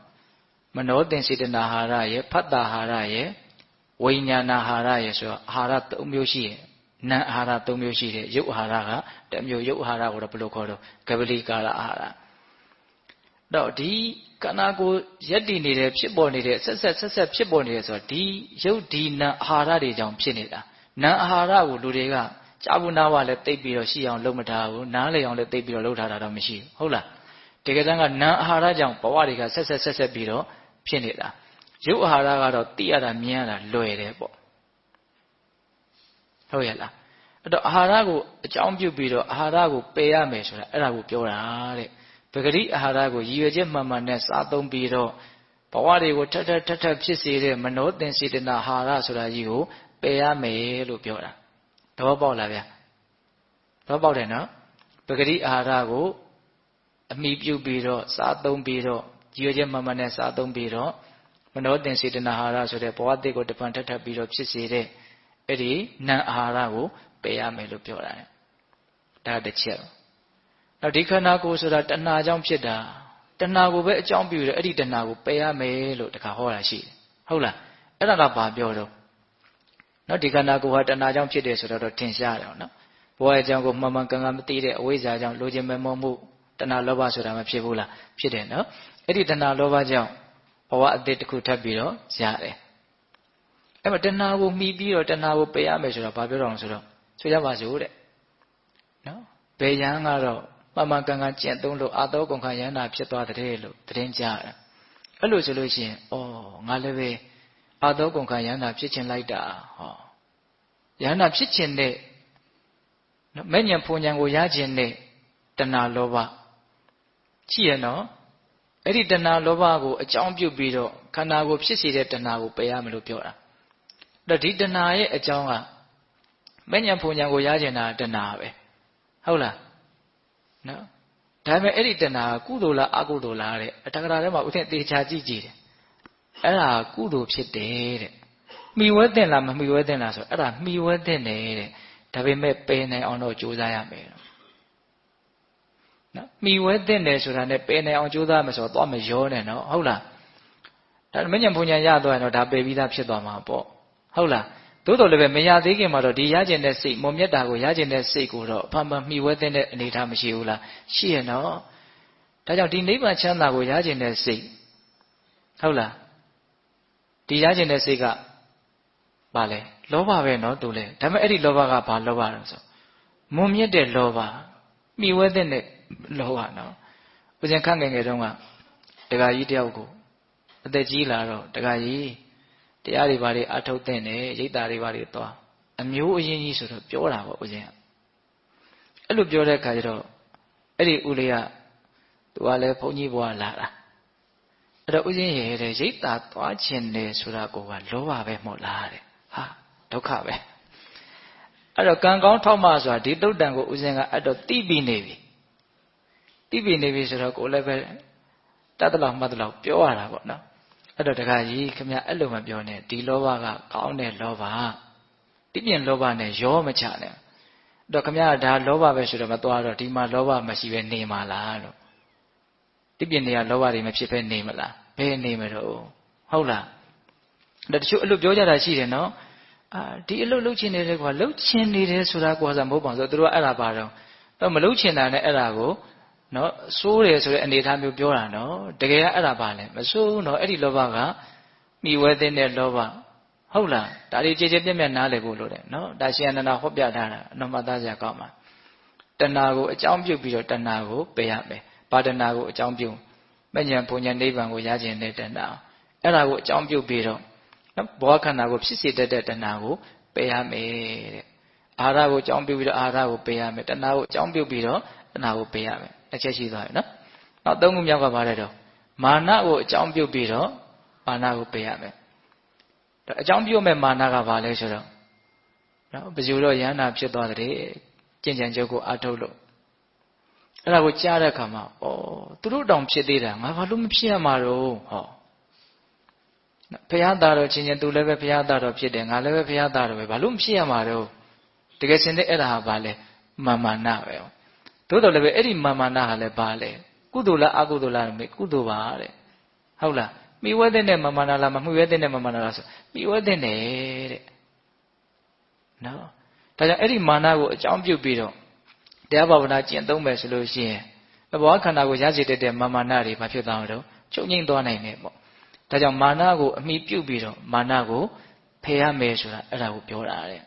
A: မနောတင်စေတနာအာဟာရရဲ့ဖတ်တာအာဟာရရဲ့ဝိညာဏအာဟာရရဲ့ဆိုတော့အာဟာရ၃မျိုးရှိတယ်နာအာဟာရ၃မျိုးရှိတယ်ရုပ်အာဟာရကတစ်မျိုးရုပ်အာဟာရကိုတော့ဘယ်လိုခေါ်တော့ကပလီကာရအာဟာရတော့ဒီခန္ဓာကိုယ်ရက်တည်နေတဲ့ဖြစ်ပေါ်နေတဲ့ဆက်ဆက်ဖြစ်ပေါ်နေတယ်ဆိုတော့ဒီရုပ်ဒီနာအာဟာရတွေကြောင့်ဖြစ်နေတာနာအာဟာရကိုလူတွေကကြာဘူးနာဝလည်းတိတ်ပြီးတော့ရှိအောင်လုပ်မထားဘူးနားလေအောင်လည်းတိတ်ပြီးတော့လုပ်ထားတာတော့မရှိဘူးဟုတ်လားတကယ်တမ်းကနာအာဟာရကြောင့်ဘဝတွေကဆက်ပြီးတော့ဖြစ်နေတာရုပ်အာဟာရကတော့သိရတာမြင်ရတာလွယ်တယ်ပေါ့ဟုတ်ရဲ့လားအဲ့တော့အာဟာရကိုအကြောင်းပြုပြီးတော့အာဟာရကိုပယ်ရမယ်ဆိုတာအဲ့ဒါကိုပြောတာတဲ့ပဂတိအာဟာရကိုရည်ရွယ်ချက်မှန်မှန်နဲ့စားသုံးပြီးတော့ဘဝတွေကိုထပ်ဖြစ်စေတဲ့မနောတင်စေတနာအာဟာရဆိုတာကြီးကိုပယ်ရမယ်လို့ပြောတာသဘောပေါက်လားဗျာသဘောပေါက်တယ်နော်ပဂတိအာဟာရကိုအမိပြုပြီးတော့စားသုံးပြီးတော့ရည်ရွယ်ချက်မှန်မှန်နဲ့စားသုံးပြီးတော့မနောတင်စေတနာအာဟာရဆိုတဲ့ဘဝတစ်ကိုတပံထပ်ပြီးတော့ဖြစ်စေတဲ့အဲ့ဒီနာအာဟာရကိုပယ်ရမယ်လို့ပြောတာဒါတစ်ချက်နောက်ဒီခန္ဓာကိုယ်ဆိုတာတဏှာကြောင့်ဖြစ်တာတဏှာကိုပဲအကြောင်းပြုတယ်အဲ့ဒီတဏှာကိုပယ်ရမယ်လို့တခါဟောတာရှိတယ်ဟုတ်လားအဲ့ဒါကဘာပြောတော့နော်ဒီခန္ဓာကိုယ်ဟာတဏှာကြောင့်ဖြစ်တယ်ဆိုတော့ထင်ရှားတယ်နော်ဘဝရဲ့အကြောင်းကိုမှန်မှန်ကန်ကန်မသိတဲ့အဝိဇ္ဇာကြောင့်လိုချင်မဲ့မောမှုတဏှာလောဘဆိုတာမဖြစ်ဘူးလားဖြစ်တယ်နော်အဲ့ဒီတဏှာလောဘကြောင့်ဘဝအသစ်တစ်ခုထပ်ပြီးတော့ရတယ်အဲ့မှာတဏှာကိုမှီပြီးတော့တဏှာကိုပယ်ရမယ်ဆိုတော့ဘာပြောတော့ဆိုတော့ဆိုကြပါစို့တဲ့နော်ဘယ်ယံကတော့မှန်မှန်ကန်ကန်ကျင့်သုံးလို့အာသောကုန်ခယန္တာဖြစ်သွားတဲ့လို့သတင်းကြတယ်အဲ့လိုဆိုလို့ရှိရင်ဩငါလည်းပဲအာသောကုန်ခယန္တာဖြစ်ခြင်းလိုက်တာဟောယန္တာဖြစ်ခြင်းနဲ့မဲ့ညံဖုန်ညံကိုရခြင်းနဲ့တဏှာလောဘရှိရနော်အဲ့ဒီတဏှာလောဘကိုအကြောင်းပြုပြီးတော့ခန္ဓာကိုဖြစ်စေတဲ့တဏှာကိုပယ်ရမယ်လို့ပြောတာအဲ့ဒီတဏှာရဲ့အကြောင်းကမဲ့ညံဖုန်ညံကိုရခြင်းတာတဏှာပဲဟုတ်လားနော်ဒါပေမဲ့အဲ့ဒီတဏှာကုသိုလ်လားအကုသိုလ်လားတဲ့အတ္တကရာထဲမှာဥစဉ်သေချာကြည့်တယ်အဲ့ဒါကုသိုလ်ဖြစ်တယ်တဲ့မှီဝဲတဲ့လားမမှီဝဲတဲ့လားဆိုအဲ့ဒါမှီဝဲတဲ့တဲ့ဒါပေမဲ့ပယ်နိုင်အောင်တော့ကြိုးစားရမယ်နော်မှီဝဲတဲ့တယ်ဆိုတာနဲ့ပယ်နိုင်အောင်ကြိုးစားမယ်ဆိုတော့သွားမရောနဲ့နော်ဟုတ်လားဒါမဉ္ဇဉ်ဘုံညာရသွားရင်တော့ဒါပယ်ပြီးသားဖြစ်သွားမှာပေါ့ဟုတ်လားသို့တော်လည်းပဲမရသေးခင်မှာတော့ဒီရကျင်တဲ့စိတ်မွန်မြတ်တာကိုရကျင်တဲ့စိတ်ကိုတော့အဖန်ဖန်မှီဝဲတဲ့အနေထားမရှိဘူးလားရှိရနော်ဒါကြောင့်ဒီနိဗ္ဗာန်ချမ်းသာကိုရကျင်တဲ့စိတ်ဟုတ်လားဒီရကျင်တဲ့စိတ်ကဘာလဲလောဘပဲနော်သူလဲဒါပေမဲ့အဲ့ဒီလောဘကဘာလောဘလဲဆိုမွန်မြတ်တဲ့လောဘမှီဝဲတဲ့လောဘနော်ဦးဇင်ခန့်ငယ်ငယ်တုန်းကဒကာကြီးတယောက်ကိုအသက်ကြီးလာတော့ဒကာကြီးတရားတွေဘာတွေအထုတ်တဲ့နဲ့ရိတ်တာတွေဘာတွေသွားအမျိုးအရင်းကြီးဆိုတော့ပြောတာပေါ့ဦးဇင်းကအဲ့လိုပြောတဲ့အခါကျတော့အဲ့ဒီဦးလေးကသူကလည်းဘုန်းကြီးဘွားလာတာအဲ့တော့ဦးဇင်းရဲ့တဲ့ရိတ်တာသွားခြင်းတယ်ဆိုတာကိုကလောဘပဲမဟုတ်လားတဲ့ဟာဒုက္ခပဲအဲ့တော့ကံကောင်းထောက်မှဆိုတာဒီတုတ်တန်ကိုဦးဇင်းကအဲ့တော့တိပြီးနေပြီဆိုတော့ကိုလည်းပဲတတ်တလောက်မှတ်တလောက်ပြောရတာပေါ့နော်အဲ့တော့တခါကြီးခင်ဗျအဲ့လိုမပြောနဲ့ဒီလောဘကကောင်းတဲ့လောဘတိပြင်လောဘနဲ့ရောမချနဲ့အဲ့တော့ခင်ဗျားဒါလောဘပဲဆိုတော့မသွားတော့ဒီမှာလောဘမရှိပဲနေမှာလားလို့တိပြင်တွေကလောဘတွေမဖြစ်ပဲနေမလားဘယ်နေမလို့ဟုတ်လားအဲ့တချို့အဲ့လိုပြောကြတာရှိတယ်နော်ဒီအလုပ်လုပ်ချင်နေတယ်ကွာလုပ်ချင်နေတယ်ဆိုတာကွာဆိုမဟုတ်ပါဘူးသူတို့ကအဲ့ဒါပါတော့မလုပ်ချင်တာနဲ့အဲ့ဒါကိုနော်စိုးတယ်ဆိုတဲ့အနေအထားမျိုးပြောတာနော်တကယ်ကအဲ့ဒါပါလဲမစိုးဘူးနော်အဲ့ဒီလောဘကမိဝဲတဲ့လောဘဟ ဟုတ်လားဒါတွေကြည်ကြည်ပြည့်ပြည့်နားလည်ဖို့လိုတယ်နော်ဒါရှင်အနန္ဒာဟောပြထားတာအနုမသားစရာကောင်းပါတဏှာကိုအကြောင်းပြုပြီးတော့တဏှာကိုပယ်ရမယ်ဘာတဏှာကိုအကြောင်းပြုမဉ္ဇဉ်ဘုံဉ္ဇဉ်နိဗ္ဗာန်ကိုရခြင်းတဲ့တဏှာအဲ့ဒါကိုအကြောင်းပြုပြီးတော့နော်ဘောခန္ဓာကိုဖြစ်စေတတ်တဲ့တဏှာကိုပယ်ရမယ်တဲ့အာဟာရကိုအကြောင်းပြုပြီးတော့အာဟာရကိုပယ်ရမယ်တဏှာကိုအကြောင်းပြုပြီးတော့တဏှာကိုပယ်ရမယ်တစ်ချက်ရှိသွားပြီနော်နောက်သုံးခုမြောက်ကပါတယ်တော့မာနကိုအကြောင်းပြုပြီးတော့မာနကိုပယ်ရမယ်အကြောင်းပြုမဲ့မာနကဘာလဲဆိုတော့နော်ဘယ်လိုတော့ယန္တာဖြစ်သွားတဲ့ကျင့်ကြံကြုတ်ကိုအထုတ်လို့အဲ့ဒါကိုကြားတဲ့အခါမှာဩသူတို့တောင်ဖြစ်သေးတာငါဘာလို့မဖြစ်ရမှာတော့ဟောဘုရားသားတော်ချင်းချင်းသူလည်းပဲဘုရားသားတော်ဖြစ်တယ်ငါလည်းပဲဘုရားသားတော်ပဲဘာလို့မဖြစ်ရမှာတော့တကယ်စင်တဲ့အဲ့ဒါဟာဘာလဲမာမာနပဲသို့တော်လည်းပဲအဲ့ဒီမာမာနဟာလည်းဘာလဲကုသိုလ်လားအကုသိုလ်လားမေကုသိုလ်ပါတဲ့ဟုတ်လားမိဝဲတဲ့မာမာနလားမမှုဝဲတဲ့မာမာနလားဆိုမိဝဲတဲ့တဲ့နော်ဒါကြောင့်အဲ့ဒီမာနကိုအကြောင်းပြုပြီးတော့တရားဘာဝနာကျင့်သုံးမယ်ဆိုလို့ရှိရင်ဘောခန္ဓာကိုရစေတတ်တဲ့မာမာနတွေဘာဖြစ်သွားအောင်တော့ချုပ်ငိမ့်သွားနိုင်တယ်ပေါ့ဒါကြောင့်မာနကိုအမိပြုပြီးတော့မာနကိုဖယ်ရမယ်ဆိုတာအဲ့ဒါကိုပြောတာတဲ့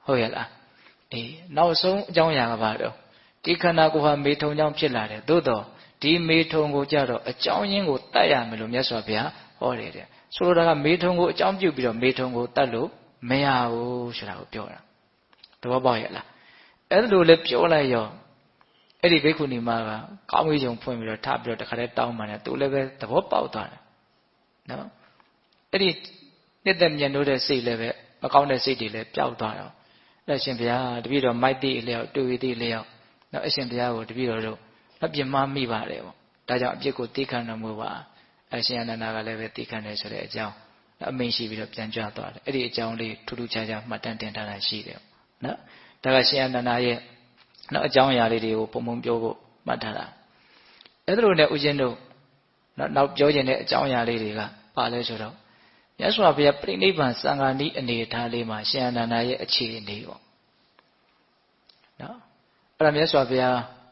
A: ဟုတ်ရဲ့လားအေးနောက်ဆုံးအကြောင်းအရာကဘာတော့ဒီခန္ဓာကိုယ်ဟာမေထုံကြောင့်ဖြစ်လာတယ်သို့တော့ဒီမေထုံကိုကြတော့အကြောင်းရင်းကိုတတ်ရမယ်လို့မြတ်စွာဘုရားဟောတယ်တဲ့ဆိုလိုတာကမေထုံကိုအကြောင်းပြုပြီးတော့မေထုံကိုတတ်လို့မရဘူးဆိုတာကိုပြောတာသဘောပေါက်ရဲ့လားအဲ့လိုလေပြောလိုက်ရောအဲ့ဒီဘိက္ခုနီမကကောင်းကြီးုံဖွင့်ပြီးတော့ထပြီးတော့တခါတည်းတောင်းပန်တယ်သူလည်းပဲသဘောပေါက်သွားတယ်နော်အဲ့ဒီနှစ်သက်မြတ်လို့တဲ့စိတ်လည်းပဲမကောင်းတဲ့စိတ်တွေလည်းပျောက်သွားတော့အဲ့ရှင်ဘုရားတပည့်တော်မိုက်တိအလျောက်တွေ့တိအလျောက်နော်အရှင်ဘုရားကိုတပည့်တော်တို့အပြစ်မှားမိပါတယ်ပေါ့ဒါကြောင့်အပြစ်ကိုသိခံတော်မူပါအရှင်အနန္ဒာကလည်းပဲသိခံတယ်ဆိုတဲ့အကြောင်းအမိန့်ရှိပြီးတော့ပြန်ကြွသွားတယ်အဲ့ဒီအကြောင်းလေးထူးထူးခြားခြားမှတ်တမ်းတင်ထားတာရှိတယ်နော်ဒါကရှင်အနန္ဒာရဲ့နော်အကြောင်းအရာလေးတွေကိုပုံပုံပြောဖို့မှတ်ထားတာအဲ့ဒါလိုနဲ့ဥရှင်တို့နောက်ပြောခြင်းတဲ့အကြောင်းအရာလေးတွေကပါလဲဆိုတော့မြတ်စွာဘုရားပြိဋိဘံစံဃာနီးအနေထားလေးမှာရှင်အနန္ဒာရဲ့အခြေအနေပေါ့နော်အဲ့ဒါမြတ်စွာဘုရား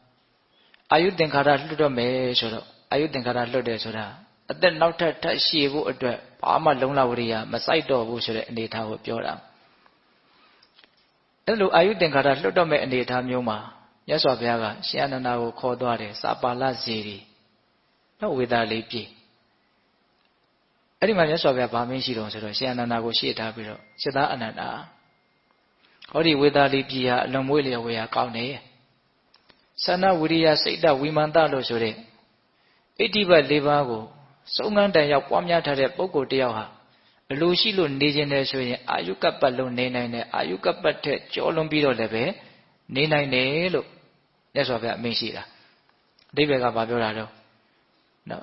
A: အာယုသင်္ခါရလွတ်တော့မယ်ဆိုတော့အာယုသင်္ခါရလွတ်တယ်ဆိုတာအသက်နောက်ထပ်ထပ်ရှည်ဖို့အတွက်ဘာမှလုံလဝရိယမစိုက်တော့ဘူးဆိုတဲ့အနေထားကိုပြောတာအဲ့လိုအာယုသင်္ခါရလွတ်တော့မဲ့အနေထားမျိုးမှာမြတ်စွာဘုရားကရှင်အနန္ဒာကိုခေါ်သွားတယ်စာပါဠဇေရီနော်ဝေဒာလေးပြေအဲ့ဒီမှာမြတ်စွာဘုရားဗာမင်းရှိတော်ဆိုတော့ရှင်အနန္ဒာကိုရှေ့ထားပြီးတော့စိတ္တအနန္ဒာဟောဒီဝေဒာလေးပြေဟာအလွန်မွေးလျော်ဝေဟာကောင်းတယ်သနဝိရိယစိတ်တဝိမာန်တလို့ဆိုတဲ့ဣတိပတ်၄ပါးကိုစုံငန်းတန်ရောက်ပွားများထားတဲ့ပုဂ္ဂိုလ်တယောက်ဟာအလိုရှိလို့နေခြင်းတယ်ဆိုရင်အာယုကပတ်လုံးနေနိုင်တယ်အာယုကပတ်ထက်ကျော်လွန်ပြီးတော့လည်းပဲနေနိုင်တယ်လို့မြတ်စွာဘုရားအမိန့်ရှိတာအဓိပ္ပာယ်ကဘာပြောတာတော့နော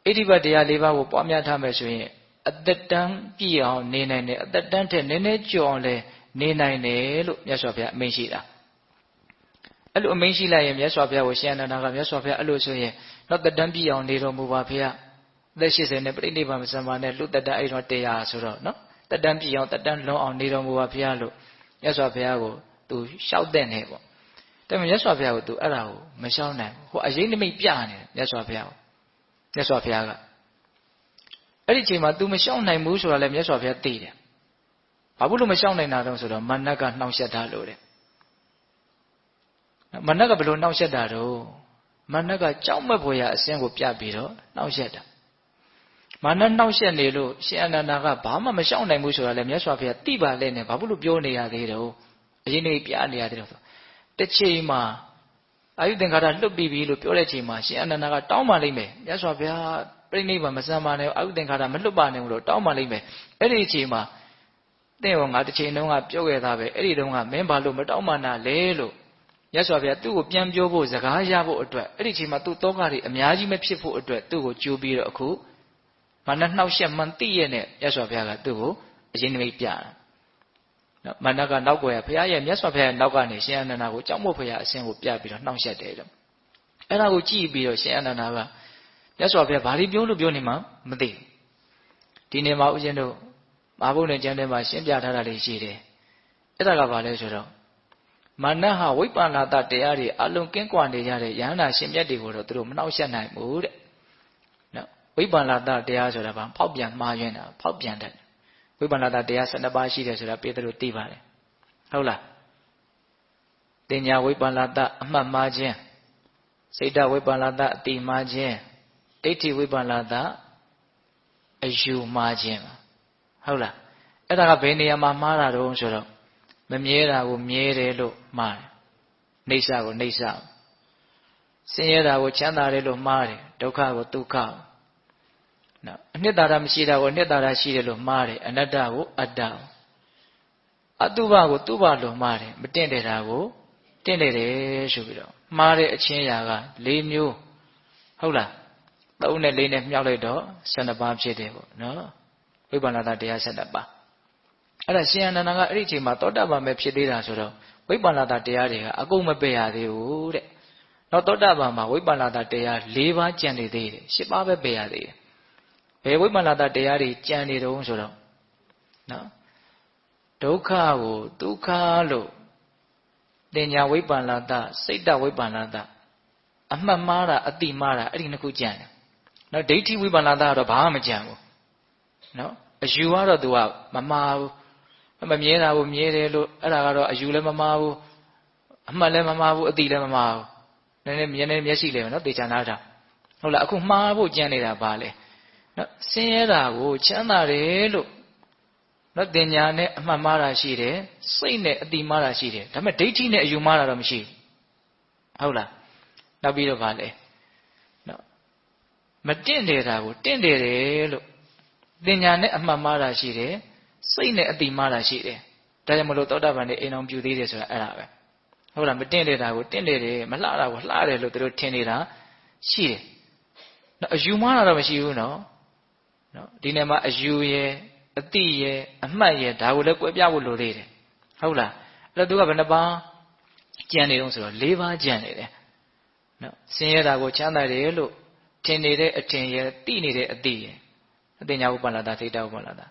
A: ်ဣတိပတ်တရား၄ပါးကိုပွားများထားမယ်ဆိုရင်အသက်တန်းပြည့်အောင်နေနိုင်တယ်အသက်တန်းထက်နည်းနည်းကျော်အောင်လည်းနေနိုင်တယ်လို့မြတ်စွာဘုရားအမိန့်ရှိတာအဲ့လိုအမိန့်ရှိလိုက်ရင်မြတ်စွာဘုရားကိုရှင်အနန္ဒာကမြတ်စွာဘုရားအဲ့လိုဆိုရင်တော့သက်တမ်းပြည့်အောင်နေတော်မူပါဖေ။အသက်80နဲ့ပြိဋိဘံမစံပါနဲ့လူသက်တမ်းအဲ့တော့100ဆိုတော့နော်သက်တမ်းပြည့်အောင်သက်တမ်းလွန်အောင်နေတော်မူပါဖေလို့မြတ်စွာဘုရားကိုသူလျှောက်တဲ့နေပေါ့။ဒါပေမဲ့မြတ်စွာဘုရားကိုသူအဲ့ဒါကိုမလျှောက်နိုင်ဘူး။ဟိုအရေးနိမိတ်ပြနေတယ်မြတ်စွာဘုရားကိုမြတ်စွာဘုရားကအဲ့ဒီအချိန်မှာ तू မလျှောက်နိုင်ဘူးဆိုတာလည်းမြတ်စွာဘုရားသိတယ်။ဘာလို့မလျှောက်နိုင်တာတော့ဆိုတော့မနတ်ကနှောင့်ယှက်တာလို့တဲ့မနတ်ကဘယ်လိုနှောင့်ယှက်တာတော့မနတ်ကကြောက်မက်ဖွယ်ရာအစင်းကိုပြပြီးတော့နှောင့်ယှက်တာမနတ်နှောင့်ယှက်နေလို့ရှင်အနန္ဒာကဘာမှမလျှောက်နိုင်ဘူးဆိုတာလည်းမြတ်စွာဘုရားသိပါလေနဲ့ဘာလို့ပြောနေရသေးတော့အရင်နေ့ပြနေရသေးတော့တစ်ချိန်မှာအာယုသင်္ခါရလွတ်ပြီးပြီလို့ပြောတဲ့ချိန်မှာရှင်အနန္ဒာကတောင်းပါလိမ့်မယ်မြတ်စွာဘုရားပြိဋိဘံမစံပါနဲ့အာယုသင်္ခါရမလွတ်ပါနဲ့လို့တောင်းပါလိမ့်မယ်အဲ့ဒီအချိန်မှာတဲ့ဟောငါတစ်ချိန်တုန်းကပြောခဲ့တာပဲအဲ့ဒီတုန်းကမင်းဘာလို့မတောင်းပါနာလဲလို့မြတ်စွာဘုရားသူ့ကိုပြန်ပြောဖို့စကားရဖို့အတွက်အဲ့ဒီချိန်မှာသူ့တောကတွေအများကြီးမဖြစ်ဖို့အတွက်သူ့ကိုကြိုးပြီးတော့အခုမနတ်နှောက်ယှက်မှန်သိရဲ့နဲ့မြတ်စွာဘုရားကသူ့ကိုအရင်နမိတ်ပြတာနော်မနတ်ကနောက်ကွယ်ဘုရားရဲ့မြတ်စွာဘုရားရဲ့နောက်ကနေရှင်အနန္ဒာကိုကြောက်မို့ဘုရားအစဉ်ကိုပြပြီးတော့နှောင့်ယှက်တယ်တော့အဲ့ဒါကိုကြည့်ပြီးတော့ရှင်အနန္ဒာကမြတ်စွာဘုရားဘာလို့ပြောနေမှမသိဒီနေ့မှာဥစဉ်တို့မဟာဗုဒ္ဓကျမ်းထဲမှာရှင်းပြထားတာလေးရှိတယ်အဲ့ဒါကဘာလဲဆိုတော့မာနဟာဝိပ္ပန္နတတရားတွေအလုံးကင်းကွာနေကြတဲ့ယဟန္တာရှင်မြတ်တွေကိုတော့သူတို့မနှောက်ယှက်နိုင်ဘူးတဲ့နော်ဝိပ္ပန္နတတရားဆိုတာဘာဖောက်ပြန်မှားယွင်းတာဖောက်ပြန်တတ် ဝိပဿနာတရား12ပါးရှိတယ်ဆိုတာပြည့်တယ်လို့သိပါတယ်ဟုတ်လားတင်ညာဝိပဿနာအမှတ်မှားခြင်းစိတ်တဝိပဿနာအတိမှားခြင်းဒိဋ္ဌိဝိပဿနာအယူမှားခြင်းဟုတ်လားအဲ့ဒါကဘယ်နေရာမှာမှားတာတုံးဆိုတော့မမြဲတာကိုမြဲတယ်လို့မှားတယ်နှိစ္စကိုနှိစ္စဆင်းရဲတာကိုချမ်းသာတယ်လို့မှားတယ်ဒုက္ခကိုဒုက္ခနော်အနှစ်သာရမရှိတာကိုအနှစ်သာရရှိတယ်လို့မှားတယ်အနတ္တကိုအတ္တအတုပကိုတုပလို့မှားတယ်မတင့်တယ်တာကိုတင့်တယ်တယ်ဆိုပြီးတော့မှားတဲ့အချင်းရာက၄မျိုးဟုတ်လား3နဲ့4နဲ့မြောက်လိုက်တော့12ပါးဖြစ်တယ်ပေါ့နော်ဝိပဿနာတရား12ပါးအဲ့ဒါရှင်အနန္ဒာကအဲ့ဒီအချိန်မှာသောတာပန်ပဲဖြစ်သေးတာဆိုတော့ဝိပဿနာတရားတွေကအကုန်မပယ်ရသေးဘူးတဲ့နောက်သောတာပန်မှာဝိပဿနာတရား၄ပါးကျန်နေသေးတယ်10ပါးပဲပယ်ရသေးတယ်ဘယ်ဝိပဿနာတရားတွေကြံနေတုံးဆိုတော့နော်ဒုက္ခကိုဒုက္ခလို့တင်ညာဝိပဿနာစိတ်တဝိပဿနာအမှတ်မှားတာအတိမှားတာအဲ့ဒီနှစ်ခုကြံတယ်နော်ဒိဋ္ဌိဝိပဿနာကတော့ဘာမှမကြံဘူးနော်အယူကတော့သူကမမှားဘူးမမြဲတာကိုမြဲတယ်လို့အဲ့ဒါကတော့အယူလည်းမမှားဘူးအမှတ်လည်းမမှားဘူးအတိလည်းမမှားဘူးနည်းနည်းမြင်နေမျက်စိလည်းနော်တေချာနာတာဟုတ်လားအခုမှားဖို့ကြံနေတာပါလေနော်ဆင်းရဲတာကိုချမ်းသာတယ်လို့နော်တင်ညာနဲ့အမှတ်မှားတာရှိတယ်စိတ်နဲ့အတိမှားတာရှိတယ်ဒါပေမဲ့ဒိဋ္ဌိနဲ့အယူမှားတာတော့မရှိဘူးဟုတ်လားနောက်ပြီးတော့ဗာလဲနော်မတင့်တယ်တာကိုတင့်တယ်တယ်လို့တင်ညာနဲ့အမှတ်မှားတာရှိတယ်စိတ်နဲ့အတိမှားတာရှိတယ်ဒါကြောင့်မလို့သောတာပန်နဲ့အိမ်အောင်ပြုသေးတယ်ဆိုတာအဲ့ဒါပဲဟုတ်လားမတင့်တယ်တာကိုတင့်တယ်တယ်မလှတာကိုလှတယ်လို့သူတို့ထင်နေတာရှိတယ်နော်အယူမှားတာတော့မရှိဘူးနော်ဒီနေ့မှာအယူရဲ့အတိရဲ့အမှတ်ရဲ့ဒါကိုလည်းကွဲပြားဖို့လိုသေးတယ်ဟုတ်လားအဲ့တော့သူကဘယ်နှပါးကြံနေတော့ဆိုတော့၄ပါးကြံနေတယ်နော်ဆင်းရဲတာကိုချမ်းသာတယ်လို့ထင်နေတဲ့အထင်ရဲ့တိနေတဲ့အတိရဲ့အတင်ညာဥပ္ပန္နတာစိတ်တဥပ္ပန္နတာ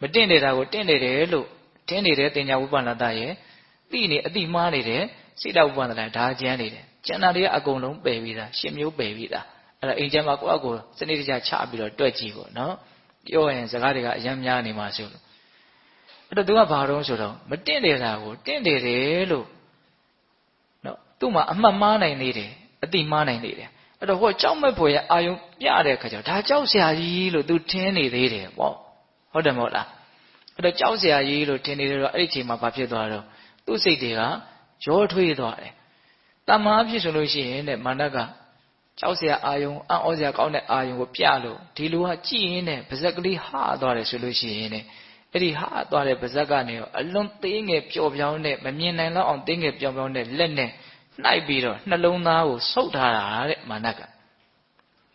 A: မတင့်နေတာကိုတင့်နေတယ်လို့ထင်နေတဲ့တင်ညာဥပ္ပန္နတာရဲ့တိနေအတိမှားနေတဲ့စိတ်တဥပ္ပန္နတာဒါကြံနေတယ်ကျန်တာတွေကအကုန်လုံးပယ်ပြီးသားရှင်းမျိုးပယ်ပြီးသားအဲ့ဒါအိမ်ကျမ်းမှာကိုယ့်အကိုစနစ်တကျချပြီးတော့တွက်ကြည့်ပေါ့နော်ပြောရင်စကားတွေကအများများနေမှာဆိုလို့အဲ့တော့သူကဘာတော့ဆိုတော့မတင့်တယ်တာကိုတင့်တယ်တယ်လို့နော်သူ့မှာအမှတ်မှားနိုင်နေတယ်အတိမှားနိုင်နေတယ်အဲ့တော့ဟိုကြောက်မဲ့ဖွယ်ရအာယုံပြတဲ့ခါကျတော့ဒါကြောက်စရာကြီးလို့သူထင်းနေသေးတယ်ပေါ့ဟုတ်တယ်မဟုတ်လားအဲ့တော့ကြောက်စရာကြီးလို့ထင်နေတော့အဲ့ဒီအချိန်မှာဘာဖြစ်သွားတော့သူ့စိတ်တွေကရောထွေးသွားတယ်တမ္မာဖြစ်ဆိုလို့ရှိရင်တဲ့မာနကကြောက်စရာအာယုံအံ့ဩစရာကောင်းတဲ့အာယုံကိုပြလို့ဒီလူကကြည်ရင်းနဲ့ပါဇက်ကလေးဟာသွားတယ်ဆိုလို့ရှိရင်တဲ့အဲ့ဒီဟာသွားတဲ့ပါဇက်ကနေအလွန်သေးငယ်ပျော်ပြောင်းတဲ့မမြင်နိုင်တော့အောင်သေးငယ်ပျော်ပြောင်းတဲ့လက်နဲ့နှိုက်ပြီးတော့နှလုံးသားကိုဆုပ်ထားတာတဲ့မာနက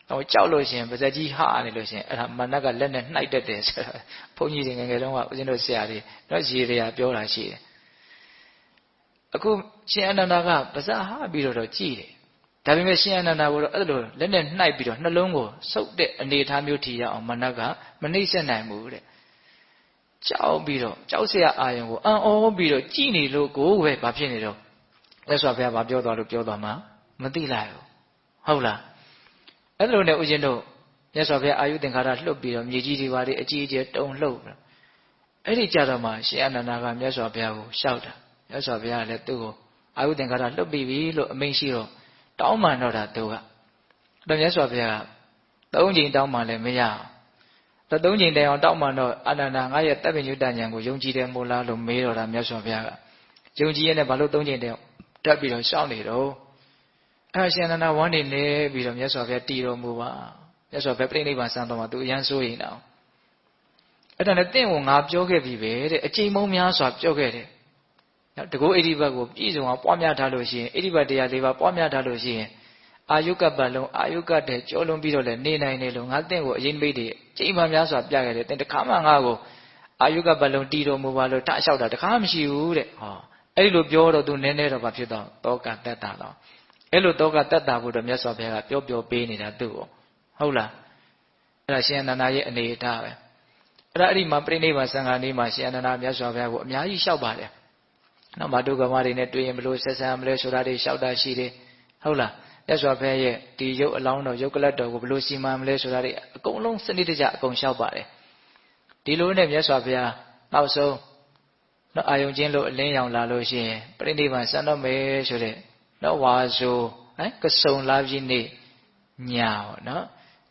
A: ဟိုကြောက်လို့ရှိရင်ပါဇက်ကြီးဟာနေလို့ရှိရင်အဲ့ဒါမာနကလက်နဲ့နှိုက်တတ်တယ်ဆိုတာဘုန်းကြီးတွေငယ်ငယ်တုန်းကဦးဇင်းတို့ဆရာတွေတော့ရေတွေကပြောတာရှိတယ်အခုရှင်အနန္ဒာကပါဇက်ဟာပြီးတော့ကြည်တယ်ဒါပေမဲ့ရှင်အနန္ဒာကိုတော့အဲ့လိုလက်နဲ့နှိုက်ပြီးတော့နှလုံးကိုဆုပ်တဲ့အနေအထားမျိုးထီရအောင်မာနကမနှိမ့်ဆက်နိုင်ဘူးတဲ့ကြောက်ပြီးတော့ကြောက်စရာအာယုံကိုအံ့ဩပြီးတော့ကြည်နေလို့ကိုယ်ပဲဘာဖြစ်နေတော့လက်စွာဘုရားဘာပြောသွားလို့ပြောသွားမှာမသိလိုက်ဘူးဟုတ်လားအဲ့လိုနဲ့ဦးဇင်းတို့မြတ်စွာဘုရားအာယုသင်္ခါရလှုပ်ပြီးတော့မြေကြီးတွေဘာတွေအကြီးအကျယ်တုံလှုပ်အဲ့ဒီကြတော့မှရှင်အနန္ဒာကမြတ်စွာဘုရားကိုလျှောက်တာမြတ်စွာဘုရားကလည်းသူ့ကိုအာယုသင်္ခါရလှုပ်ပြီးပြီလို့အမိန့်ရှိတော့တောင်းပန်တော့တာသူကအဲ့မြတ်စွာဘုရားက၃ချိန်တောင်းပန်လည်းမရအောင်၃ချိန်တိုင်အောင်တောင်းပန်တော့အနန္ဒာငါရဲ့တပ်ပညုတ္တဉာဏ်ကိုယုံကြည်တယ်မို့လားလို့မေးတော့တာမြတ်စွာဘုရားကယုံကြည်ရတဲ့ဘာလို့၃ချိန်တိုင်တက်ပြီးတော့ရှောင်းနေတော့အဲ့ရှင်အနန္ဒာဝမ်းနေနေပြီးတော့မြတ်စွာဘုရားတည်တော်မူပါမြတ်စွာဘုရားပြိဋိဘံစံတော်မှာသူအရန်စိုးရင်တော့အဲ့ဒါနဲ့တင့်ကိုငါပြောခဲ့ပြီပဲတဲ့အချိန်မုံများစွာပြောခဲ့တယ်နော်တကောဣတိဘတ်ကိုပြည့်စုံအောင်ပွားများထားလို့ရှိရင်ဣတိဘတ်တရား၄ပါးပွားများထားလို့ရှိရင်အာယုကပတ်လုံးအာယုကတဲ့ကြောလုံးပြီးတော့လည်းနေနိုင်တယ်လို့ငါတင့်ကိုအရင်မိတ်တွေချိန်မှများစွာပြခဲ့တယ်တင့်တခါမှငါကိုအာယုကပတ်လုံးတည်တော်မူပါလို့တလျှောက်တာတခါမှမရှိဘူးတဲ့ဟောအဲ့လိုပြောတော့သူနည်းနည်းတော့ဘာဖြစ်တော့တောကတက်တာတော့အဲ့လိုတောကတက်တာဖို့တော့မြတ်စွာဘုရားကပြောပေးနေတာသူ့ကိုဟုတ်လားအဲ့ဒါရှင်အနန္ဒာရဲ့အနေအထားပဲအဲ့ဒီမှာပြိဋိဘံစံဃာနေ့မှာရှင်အနန္ဒာမြတ်စွာဘုရားကိုအများကြီးလျှောက်ပါတယ်နော်မာတုကမတွေနဲ့တွေ့ရင်ဘလို့ဆက်ဆံမလဲဆိုတာတွေလျှောက်တာရှိတယ်ဟုတ်လားမြတ်စွာဘုရားရဲ့ဒီရုပ်အလောင်းတော်ရုပ်ကလတ်တော်ကိုဘလို့စီမံမလဲဆိုတာတွေအကုန်လုံးစနစ်တကျအကုန်လျှောက်ပါတယ် ဒီလိုနဲ့မြတ်စွာဘုရားနောက်ဆုံးနော်အာယုံချင်းလို့အလင်းရောင်လာလို့ရှိရင်ပြိဋိဘံစံတော့မယ်ဆိုတဲ့နော်ဝါဆိုကစုံလာပြီးနေ့ညပေါ့နော်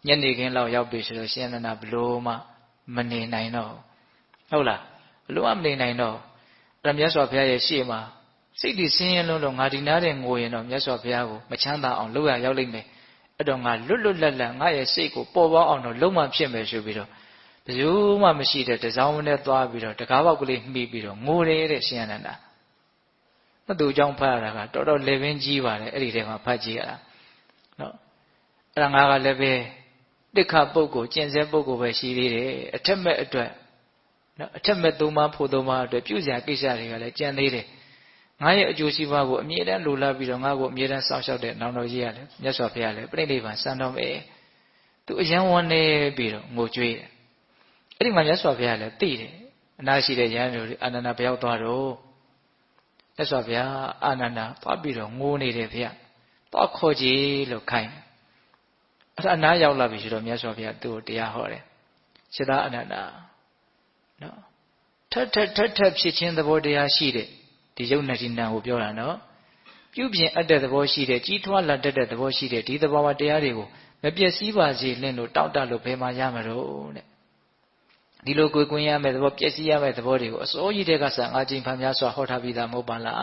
A: ညနေခင်းလောက်ရောက်ပြီဆိုတော့ရှင်အနန္ဒာဘလို့မှမနေနိုင်တော့ဟုတ်လားဘလို့မှမနေနိုင်တော့အဲ့မြတ်စွာဘုရားရဲ့ရှေ့မှာစိတ်ဒီဆင်းရဲလုံးတော့ငါဒီနားတဲ့ငိုရင်တော့မြတ်စွာဘုရားကိုမချမ်းသာအောင်လုပ်ရရောက်လိမ့်မယ်အဲ့တော့ငါလွတ်လွတ်လပ်လပ်ငါရဲ့စိတ်ကိုပေါ်ပေါအောင်တော့လုံးဝဖြစ်မယ်ဆိုပြီးတော့ဘယ်သူမှမရှိတဲ့တစောင်းနဲ့သွားပြီးတော့တကားပေါက်ကလေးမှီပြီးတော့ငိုတယ်တဲ့ရှင်အနန္ဒာမသူအကြောင်းဖတ်ရတာကတော်တော်လေပင်ကြီးပါတယ်အဲ့ဒီထဲမှာဖတ်ကြည့်ရတာနော်အဲ့ဒါငါကလည်းပဲတိခပုဂ္ဂိုလ်ကျင့်စေပုဂ္ဂိုလ်ပဲရှိသေးတယ်အထက်မဲ့အတွက်နော်အထက်မဲ့သုံးပါးဖို့သုံးပါးအတွက်ပြုစရာကိစ္စတွေကလည်းကြံသေးတယ်ငါရဲ့အကျိုးစီးပွားကိုအမြဲတမ်းလိုလားပြီးတော့ငါ့ကိုအမြဲတမ်းစောင့်ရှောက်တဲ့နောင်တော်ကြီးရတယ်မြတ်စွာဘုရားလည်းပြိဋိဘံစံတော်မယ်သူအယံဝန်းနေပြီးတော့ငိုကြွေးတယ်အဲ့ဒီမှာမြတ်စွာဘုရားလည်းသိတယ်အနာရှိတဲ့ယဟန်တို့အာနန္ဒာဘယ်ရောက်သွားတော့မြတ်စွာဘုရားအာနန္ဒာသွားပြီးတော့ငိုနေတယ်ဗျသွားခေါ်ကြည့်လို့ခိုင်းအဲ့ဒါအနာရောက်လာပြီဆိုတော့မြတ်စွာဘုရားသူ့ကိုတရားဟောတယ်စေတအာနန္ဒာနော်ထက်ဖြစ်ခြင်းသဘောတရားရှိတဲ့ဒီယုတ်နဲ့ဒီနံကိုပြောတာနော်ပြုပြင်အပ်တဲ့သဘောရှိတဲ့ကြီးထွားလာတတ်တဲ့သဘောရှိတဲ့ဒီသဘောတရားတွေကိုမပျက်စီးပါစေလင့်လို့တောက်တလို့ဘယ်မှာရမလို့တဲ့ဒီလိုကိုယ်ကွင်းရမယ်သဘောပျက်စီးရမယ်သဘောတွေကိုအစိုးရတဲ့ကစားငါချင်းဖန်များစွာဟောထားပြီးသားမဟုတ်ပါလား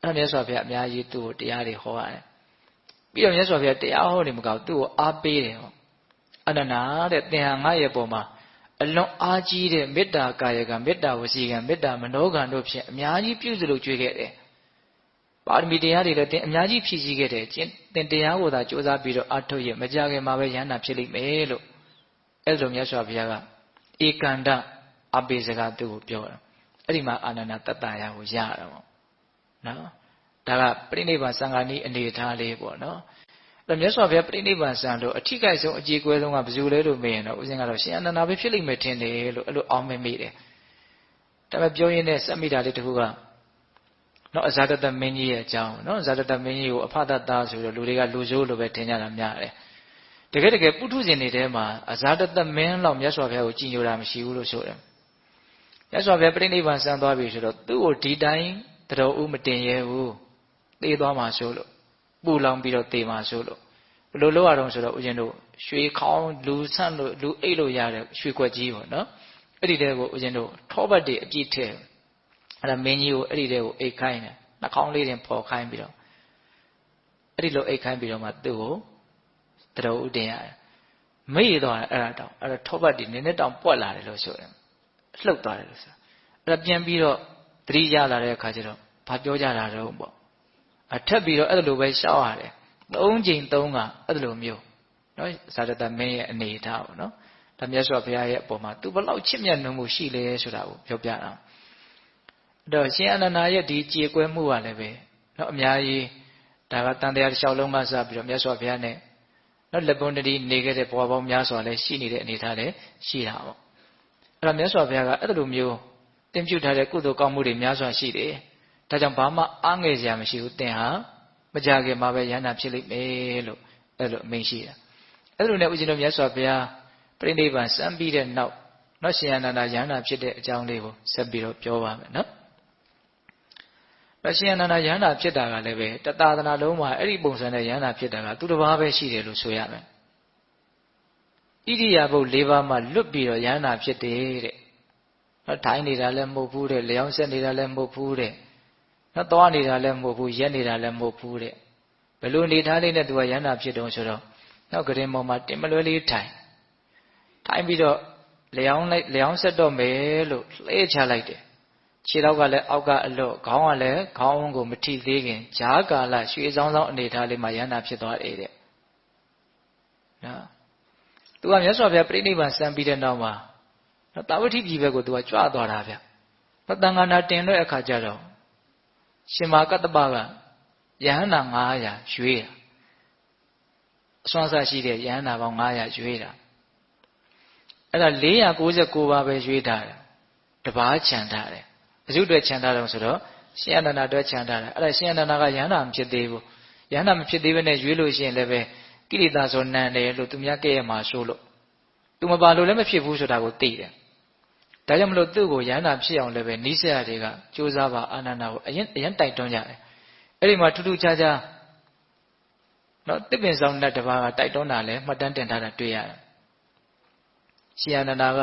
A: အဲ့ဒါမြတ်စွာဘုရားအများကြီးသူ့ကိုတရားတွေဟောရတယ်ပြီးတော့မြတ်စွာဘုရားတရားဟောနေမကောက်သူ့ကိုအားပေးတယ်ဟောအနန္ဒာတဲ့သင်ဟာငါရဲ့ပုံမှာအလွန်အားကြီးတဲ့မေတ္တာကာယကမေတ္တာဝစီကံမေတ္တာမနောကံတို့ဖြင့်အများကြီးပြုစုလို့ကြွေးခဲ့တယ်ပါရမီတရားတွေလည်းသင်အများကြီးဖြည့်ဆည်းခဲ့တယ်သင်တရားကိုသာကြိုးစားပြီးတော့အထုတ်ရမကြခင်မှာပဲယန္တာဖြစ်လိမ့်မယ်လို့အဲ့လိုမြတ်စွာဘုရားကဧကန္တအပိစကားသူ့ကိုပြောတယ်အဲ့ဒီမှာအာနန္ဒတတ္တရာကိုရတာပေါ့နော်ဒါကပြိဋိဘံစံဃာနီးအနေထားလေးပေါ့နော်အဲ့မြတ်စွာဘုရားပြိဋိဘံစံလို့အထိကိဆုံးအကြေကွဲဆုံးကဘယ်သူလဲလို့မေးရင်တော့ဦးဇင်းကတော့ရှင်အနန္ဒာပဲဖြစ်လိမ့်မယ်ထင်တယ်လို့အဲ့လိုအောင်းမေးတယ်ဒါပေမဲ့ပြောရင်းနဲ့စက်မိတာလေးတစ်ခုကနော်အဇာတတမင်းကြီးရဲ့အကြောင်းနော်အဇာတတမင်းကြီးကိုအဖတတဆိုတော့လူတွေကလူဆိုးလို့ပဲထင်ကြတာများတယ်တကယ်ပုထုဇဉ်တွေထဲမှာအဇာတတမင်းလောက်မြတ်စွာဘုရားကိုကြည်ညိုတာမရှိဘူးလို့ဆိုတယ်မြတ်စွာဘုရားပြိဋိဘံစံသွားပြီဆိုတော့သူ့ကိုဒီတိုင်းတော်ဦးမတင်ရဲဘူးသေသွားမှာဆိုလို့ပူလောင်ပြီးတော့သေမှာဆိုလို့ဘယ်လိုလုပ်ရအောင်ဆိုတော့ဦးဇင်းတို့ရွှေခေါင်းလူဆန့်လို့လူအိတ်လို့ရတဲ့ရွှေခွက်ကြီးပေါ့နော်အဲ့ဒီတဲကိုဦးဇင်းတို့ထောပတ်တွေအပြည့်ထည့်အဲ့ဒါမင်းကြီးကိုအဲ့ဒီတဲကိုအိတ်ခိုင်းတယ်နှာခေါင်းလေးတင်ဖော်ခိုင်းပြီးတော့အဲ့ဒီလိုအိတ်ခိုင်းပြီးတော့မှသူ့ကိုတော်ဦးတင်ရတယ်မေ့သွားတယ်အဲ့ဒါတောင်အဲ့ဒါထောပတ်တွေနည်းနည်းတောင်ပွက်လာတယ်လို့ဆိုတယ်လှုပ်သွားတယ်လို့ဆိုအဲ့ဒါပြန်ပြီးတော့သတိရလာတဲ့အခါကျတော့ဘာပြောကြတာတော့ပေါ့အထက်ပြီးတော့အဲ့လိုပဲရှောက်ရတယ်၃ချိန်၃ကအဲ့လိုမျိုးနော်ဇာတတမင်းရဲ့အနေထားပေါ့နော်ဒါမြတ်စွာဘုရားရဲ့အပေါ်မှာသူဘလောက်ချစ်မြတ်နိုးမှုရှိလဲဆိုတာကိုပြောပြတာအဲ့တော့ရှင်အနန္ဒာရဲ့ဒီကြေကွဲမှုကလည်းပဲနော်အများကြီးဒါကတန်တရားတစ်လျှောက်လုံးမှစပြီးတော့မြတ်စွာဘုရားနဲ့နော်လက်ပွန်းတည်းနေခဲ့တဲ့ဘဝပေါင်းများစွာလည်းရှိနေတဲ့အနေထားလည်းရှိတာပေါ့အဲ့တော့မြတ်စွာဘုရားကအဲ့လိုမျိုးတင်ပြုထားတဲ့ကုသိုလ်ကောင်းမှုတွေများစွာရှိတယ်ဒါကြောင့်ဘာမှအားငယ်စရာမရှိဘူးသင်ဟာမကြခင်မှာပဲယန္တာဖြစ်လိမ့်မယ်လို့အဲ့လိုအမိန့်ရှိတာအဲ့လိုနဲ့ဦးဇင်းတို့မြတ်စွာဘုရားပြိဋိဘံစံပြီးတဲ့နောက်နော်ရှင်အနန္ဒာယန္တာဖြစ်တဲ့အကြောင်းလေးကိုဆက်ပြီးတော့ပြောပါမယ်နော်ရှင်အနန္ဒာယန္တာဖြစ်တာကလည်းပဲတသာသနာလုံးမှာအဲ့ဒီပုံစံနဲ့ယန္တာဖြစ်တာကသူတစ်ပါးပဲရှိတယ်လို့ဆိုရမယ်ဣရိယာပုတ်၄ပါးမှလွတ်ပြီးတော့ယန္တာဖြစ်တယ်တဲ့နော်ထိုင်နေတာလည်းမဟုတ်ဘူးတဲ့လျောင်းဆက်နေတာလည်းမဟုတ်ဘူးတဲ့နော်သွားနေတာလည်းမဟုတ်ဘူးရက်နေတာလည်းမဟုတ်ဘူးတဲ့ဘယ်လိုနေထားလေးနဲ့သူကယန္တာဖြစ်တုံးဆိုတော့နော်ဂရင်ပေါ်မှာတင်မလွဲလေးထိုင်ပြီးတော့လျောင်းဆက်တော့မယ်လို့လှဲချလိုက်တယ်ခြေတော့ကလည်းအောက်ကအလွတ်ခေါင်းကလည်းခေါင်းကိုမထိသေးခင်ဂျားကာလရွှေဆောင်ဆောင်အနေထားလေးမှာယန္တာဖြစ်သွားတယ်တဲ့နော်သူကမြတ်စွာဘုရားပြိဋိဘံစံပြီးတဲ့နောက်မှာနော်တာဝတိပြည်ဘက်ကိုသူကကြွသွားတာဗျမတန်ခါနာတင်တဲ့အခါကျတော့ရှင်မာကတ္တပကယဟန္တာ900ရွေးတာအစွမ်းစားရှိတဲ့ယဟန္တာပေါင်း900ရွေးတာအဲ့ဒါ499ပါးပဲရွေးထားတယ်တပါးခြံထားတယ်အစုတွေခြံထားတယ်ဆိုတော့ရှင်အနန္ဒာအတွက်ခြံထားတယ်အဲ့ဒါရှင်အနန္ဒာကယဟန္တာမဖြစ်သေးဘူးယဟန္တာမဖြစ်သေးဘဲနဲ့ရွေးလို့ရှိရင်လည်းပဲကိလေသာဆိုနံတယ်လို့သူများကဲ့ရဲ့မှာဆိုလို့သူမပါလို့လည်းမဖြစ်ဘူးဆိုတာကိုသိတယ် ဒါကြောင့်မလို့သူ့ကိုယန္တာဖြစ်အောင်လည်းပဲနိစ္စရတွေကကြိုးစားပါအာနန္ဒာကိုအရင်တိုက်တွန်းကြတယ်အဲ့ဒီမှာထူးထူးခြားခြားနော်တစ်ပင်ဆောင်တဲ့တပါးကတိုက်တွန်းတာလည်းမှတ်တမ်းတင်ထားတာတွေ့ရတယ်ရှင်အာနန္ဒာက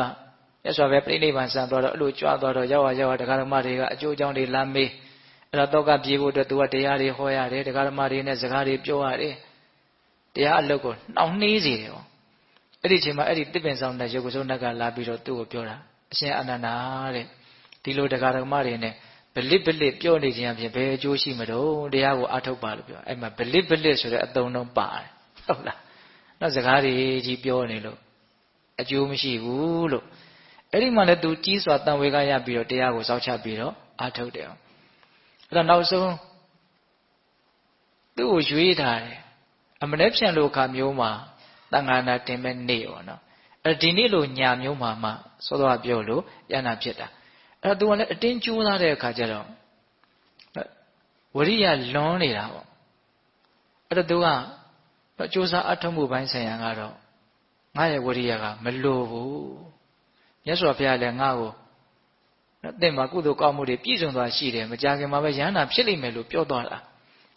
A: မြတ်စွာဘုရားပြိဋိဘံဆံသွားတော့အဲ့လိုကြွားသွားတော့ရောက်တရားဓမ္မတွေကအကျိုးအကြောင်းတွေလမ်းမေးအဲ့တော့ကပြေဖို့အတွက်သူကတရားတွေဟောရတယ်တရားဓမ္မတွေနဲ့စကားတွေပြောရတယ်တရားအလုပ်ကိုနှောင့်နှေးစေတယ်ပေါ့အဲ့ဒီအချိန်မှာအဲ့ဒီတစ်ပင်ဆောင်တဲ့ရုပ်ကစုံနတ်ကလာပြီးတော့သူ့ကိုပြောတာအရှင်အာနန္ဒာတဲ့ဒီလိုတရားဓမ္မတွေနဲ့ဗလစ်ပြောနေခြင်းအပြင်ဘယ်အကျိုးရှိမလို့တရားကိုအားထုတ်ပါလို့ပြောအဲ့မှာဗလစ်ဆိုတဲ့အသုံးလုံးပါတယ်ဟုတ်လားနောက်စကားတွေကြီးပြောနေလို့အကျိုးမရှိဘူးလို့အဲ့ဒီမှာလည်းသူကြီးစွာတန်ဝေကရပြီးတော့တရားကိုစောင့်ချပြီးတော့အားထုတ်တယ်အဲ့တော့နောက်ဆုံးသူ့ကိုရွေးထားတယ်အမနဲ့ဖြန့်လို့ခါမျိုးမှာတန်ခါနာတင်မဲ့နေ့ပေါ့နော်အဲ့ဒီနေ့လိုညာမျိုးမှာမှစောစောပြောလို့ယန္တာဖြစ်တာအဲ့တော့သူကလည်းအတင်းကြိုးစားတဲ့အခါကျတော့ဝရိယလွန်နေတာပေါ့အဲ့တော့သူကကြိုးစားအထောက်မှုပိုင်းဆိုင်ရာကတော့ငါရဲ့ဝရိယကမလိုဘူးမြတ်စွာဘုရားလည်းငါ့ကိုတင့်မှာကုသိုလ်ကောင်းမှုတွေပြည့်စုံသွားရှိတယ်မကြခင်မှာပဲယန္တာဖြစ်လိမ့်မယ်လို့ပြောသွားတာ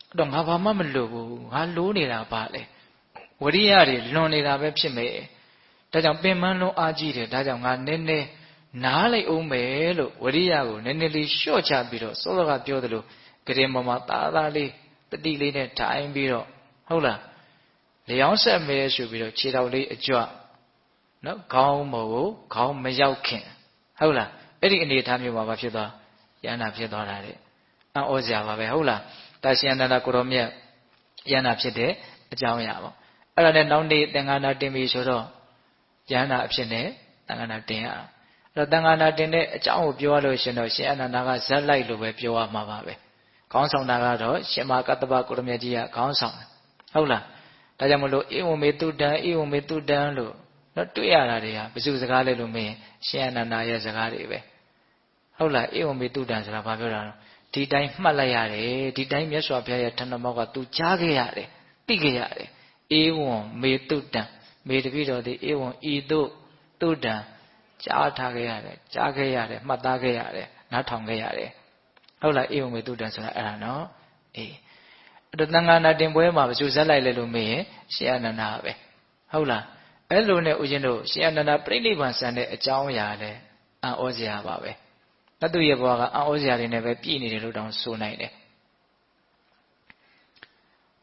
A: အဲ့တော့ငါဘာမှမလိုဘူးငါလိုနေတာပါလေဝရိယတွေလွန်နေတာပဲဖြစ်မယ်ဒါကြောင့်ပင်မလွန်အားကြီးတယ်ဒါကြောင့်ငါနည်းနည်းနားလိုက်အောင်မယ်လို့ဝရိယကိုနည်းနည်းလေးလျှော့ချပြီးတော့စောစောကပြောသလိုဂရင်ပေါ်မှာသားလေးတတိလေးနဲ့ထိုင်ပြီးတော့ဟုတ်လားလျောင်းဆက်မဲဆိုပြီးတော့ခြေထောက်လေးအကြွနော်ခေါင်းမောကိုခေါင်းမရောက်ခင်ဟုတ်လားအဲ့ဒီအနေအထားမျိုးမှာဘာဖြစ်သွားယန္တာဖြစ်သွားတာတဲ့အံ့ဩစရာပါပဲဟုတ်လားတာရှင်အနန္ဒကိုရောမြတ်ယန္တာဖြစ်တဲ့အကြောင်းအရာပေါ့အဲ့ဒါနဲ့နောက်နေ့သင်္ဃာနာတင်ပြီဆိုတော့ယန္တာအဖြစ်နဲ့သံဃာနာတင်ရအဲ့တော့သံဃာနာတင်တဲ့အကြောင်းကိုပြောရလို့ရှင်တော့ရှင်အနန္ဒာကဇက်လိုက်လို့ပဲပြောရမှာပါပဲခေါင်းဆောင်တာကတော့ရှင်မကတ္တဗကိုရမြတ်ကြီးကခေါင်းဆောင်ဟုတ်လားဒါကြောင့်မလို့ဧဝံမေတုတံလို့တော့တွေ့ရတာတွေကဘယ်သူစကားလဲလို့မင်းရှင်အနန္ဒာရဲ့စကားတွေပဲဟုတ်လားဧဝံမေတုတံဆိုတာဘာပြောတာလဲဒီတိုင်းမှတ်လိုက်ရတယ်ဒီတိုင်းမြတ်စွာဘုရားရဲ့ထဏမောကသူကြားခဲ့ရတယ်သိခဲ့ရတယ်ဧဝံမေတုတံမေတပိတော်သည်ဧဝံဤသို့တုတံကြားထားခဲ့ရတယ်ကြားခဲ့ရတယ်မှတ်သားခဲ့ရတယ်နားထောင်ခဲ့ရတယ်ဟုတ်လားဧဝံမေတုတံဆိုတာအဲ့ဒါနော်အေးအဲ့တော့သံဃာနာတင်ပွဲမှာဘယ်သူဇက်လိုက်လဲလို့မေးရင်ရှင်အနန္ဒာပဲဟုတ်လားအဲ့လိုနဲ့ဦးဇင်းတို့ရှင်အနန္ဒာပြိဋိဘံဆန်တဲ့အကြောင်းအရာလဲအံ့ဩစရာပါပဲတတုရဲ့ဘဝကအံ့ဩစရာတွေနဲ့ပဲပြည့်နေတယ်လို့တောင်ဆိုနိုင်တယ်